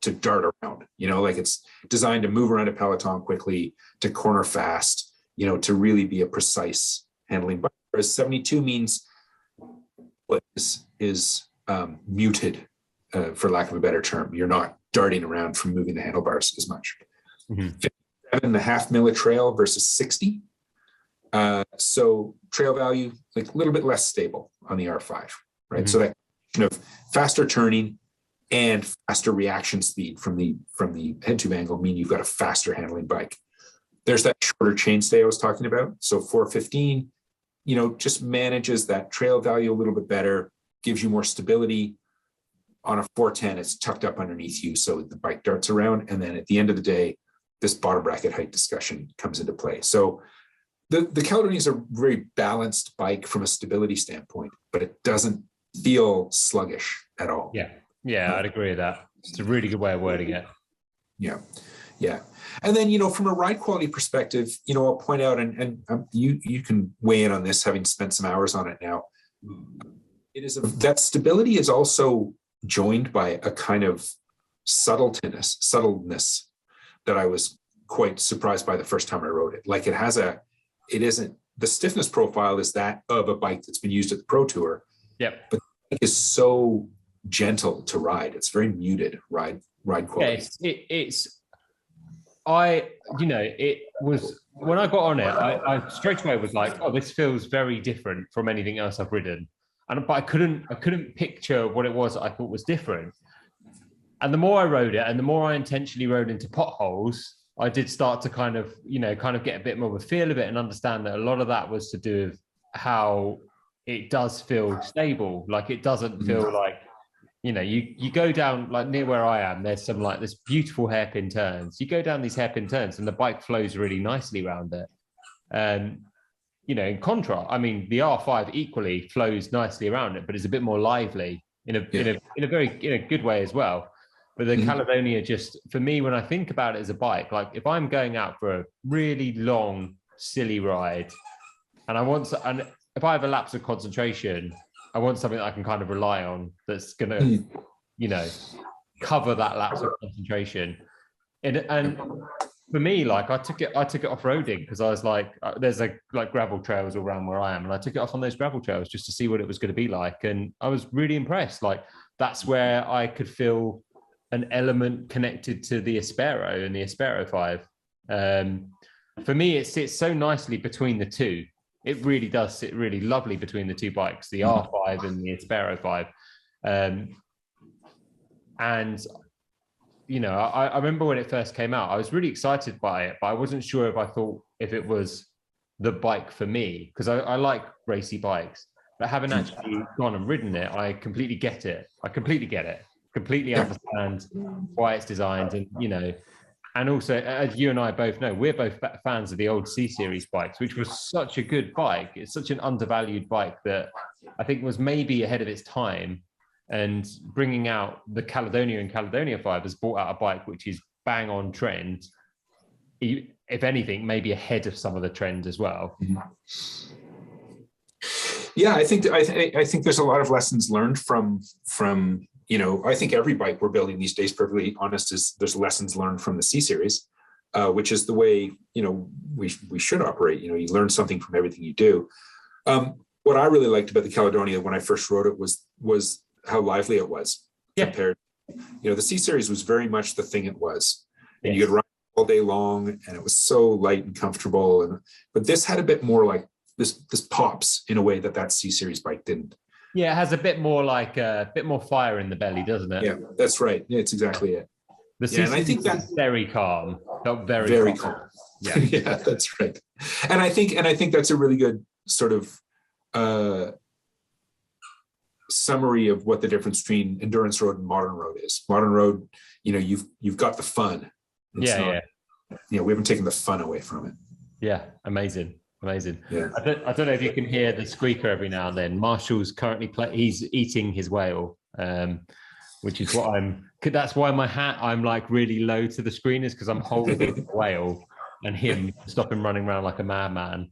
to dart around, like it's designed to move around a peloton quickly, to corner fast, to really be a precise handling bike. Whereas 72 means what is muted, for lack of a better term. You're not darting around from moving the handlebars as much. 57.5 mil trail versus 60. So trail value, like a little bit less stable on the R5, right? So that faster turning and faster reaction speed from the head tube angle mean you've got a faster handling bike. There's that shorter chainstay I was talking about. So 415, just manages that trail value a little bit better, gives you more stability. On a 410, it's tucked up underneath you, so the bike darts around. And then at the end of the day, this bottom bracket height discussion comes into play. So the Caledonia is a very balanced bike from a stability standpoint, but it doesn't feel sluggish at all. Yeah, I'd agree with that. It's a really good way of wording it. Yeah. And then, from a ride quality perspective, I'll point out, and you can weigh in on this, having spent some hours on it now. That stability is also joined by a kind of subtleness that I was quite surprised by the first time I rode it. Like it isn't, the stiffness profile is that of a bike that's been used at the Pro Tour. But it is so gentle to ride. It's very muted ride quality. It was when I got on it, I straight away was like, oh, this feels very different from anything else I've ridden. But I couldn't picture what it was that I thought was different. And the more I rode it, and the more I intentionally rode into potholes, I did start to kind of get a bit more of a feel of it and understand that a lot of that was to do with how it does feel stable. Like it doesn't feel like, you go down like near where I am, there's some like this beautiful hairpin turns. You go down these hairpin turns and the bike flows really nicely around it. In contrast, I mean, the R5 equally flows nicely around it, but it's a bit more lively in a very good way as well. But the Caledonia, just for me, when I think about it as a bike, like if I'm going out for a really long, silly ride, and if I have a lapse of concentration, I want something that I can kind of rely on that's going to, cover that lapse of concentration. And for me, like I took it off-roading because I was like, there's like gravel trails all around where I am, and I took it off on those gravel trails just to see what it was going to be like, and I was really impressed. Like that's where I could feel an element connected to the Aspero and the Aspero 5. For me, it sits so nicely between the two. It really does sit really lovely between the two bikes, the R5 and the Aspero 5. I remember when it first came out, I was really excited by it, but I wasn't sure if it was the bike for me, because I like racy bikes, but having actually gone and ridden it, I completely get it. Completely understand why it's designed, and also, as you and I both know, we're both fans of the old C-Series bikes, which was such a good bike. It's such an undervalued bike that I think was maybe ahead of its time. And bringing out the Caledonia and Caledonia 5 has brought out a bike which is bang on trend. If anything, maybe ahead of some of the trends as well. Yeah, I think there's a lot of lessons learned from I think every bike we're building these days, perfectly honest, there's lessons learned from the C-Series, which is the way, we should operate. You learn something from everything you do. What I really liked about the Caledonia when I first rode it was how lively it was compared. The C-Series was very much the thing it was. And you could run all day long and it was so light and comfortable. But this had a bit more like this pops in a way that C-Series bike didn't. Yeah, it has a bit more fire in the belly, doesn't it? Yeah, that's right. Yeah, it's exactly it. And I think that's very calm. Felt very calm. Yeah, yeah, that's right. And I think that's a really good sort of summary of what the difference between endurance road and modern road is. Modern road, you've got the fun. We haven't taken the fun away from it. Yeah, amazing. Yeah. I don't know if you can hear the squeaker every now and then. Marshall's currently he's eating his whale, which is that's why I'm like really low to the screen, is because I'm holding the whale and him stop him running around like a madman.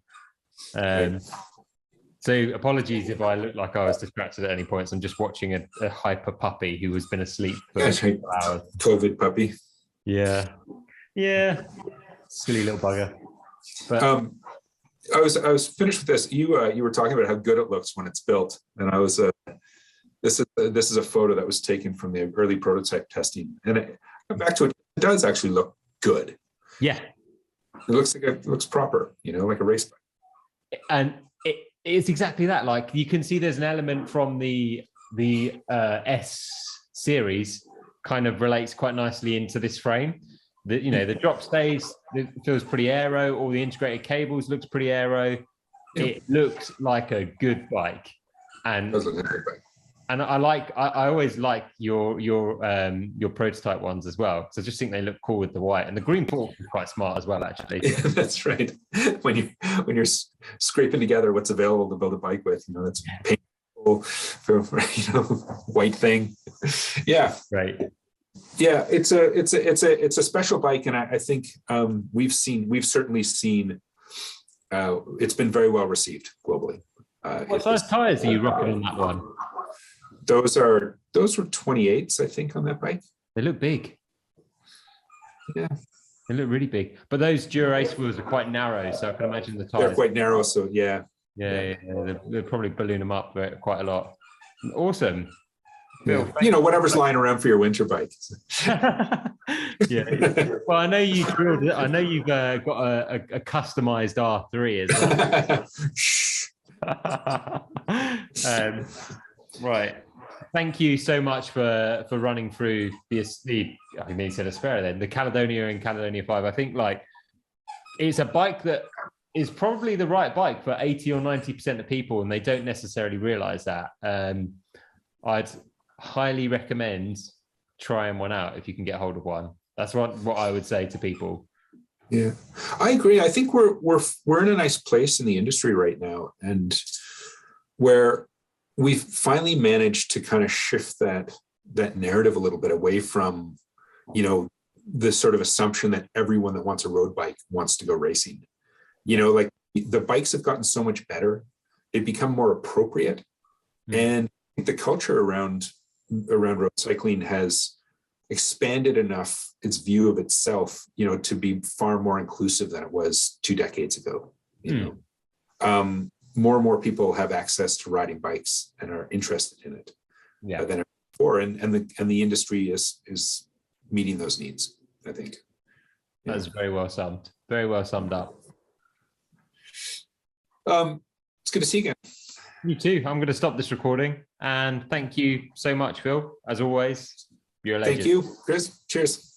So apologies if I look like I was distracted at any points. I'm just watching a hyper puppy who has been asleep for hours. COVID puppy. Yeah. Silly little bugger. But I was finished with this. You were talking about how good it looks when it's built, and I was this is a photo that was taken from the early prototype testing, and I come back to it. It does actually look good. Yeah, it looks proper, like a race bike. And it's exactly that. Like you can see, there's an element from the S series kind of relates quite nicely into this frame. The drop stays, it feels pretty aero. All the integrated cables looks pretty aero. Yep. It looks like a good bike, and it does look like a good bike. And I always like your prototype ones as well, because I just think they look cool with the white, and the green port is quite smart as well, actually. Yeah, that's right. When you're scraping together what's available to build a bike with, that's painful, white thing. Yeah, right. Yeah, it's a special bike, and I think we've certainly seen it's been very well received globally. What size tires are you rocking on that one? Those were 28s, I think, on that bike. They look big. Yeah, they look really big. But those Dura-Ace wheels are quite narrow, so I can imagine the tires. They're quite narrow, so yeah. Yeah. They'll probably balloon them up quite a lot. Awesome. Yeah. Whatever's lying around for your winter bike. Yeah. Well, I know you drilled. I know you've got a customized R3 as well. Right. Thank you so much for running through the I mean, said Aspera then, the Caledonia and Caledonia 5. I think like it's a bike that is probably the right bike for 80 or 90% of people, and they don't necessarily realize that. I'd highly recommend trying one out if you can get hold of one. That's what I would say to people. Yeah, I agree. I think we're in a nice place in the industry right now, and where we've finally managed to kind of shift that narrative a little bit away from, you know, the sort of assumption that everyone that wants a road bike wants to go racing. You know, like the bikes have gotten so much better; they've become more appropriate, and the culture around road cycling has expanded enough its view of itself, you know, to be far more inclusive than it was 2 decades ago. You know, more and more people have access to riding bikes and are interested in it than ever before, and the industry is meeting those needs, I think. That's very well summed. Very well summed up. It's good to see you again. You too. I'm going to stop this recording, and thank you so much, Phil. As always, you're a legend. Thank you, Chris. Cheers.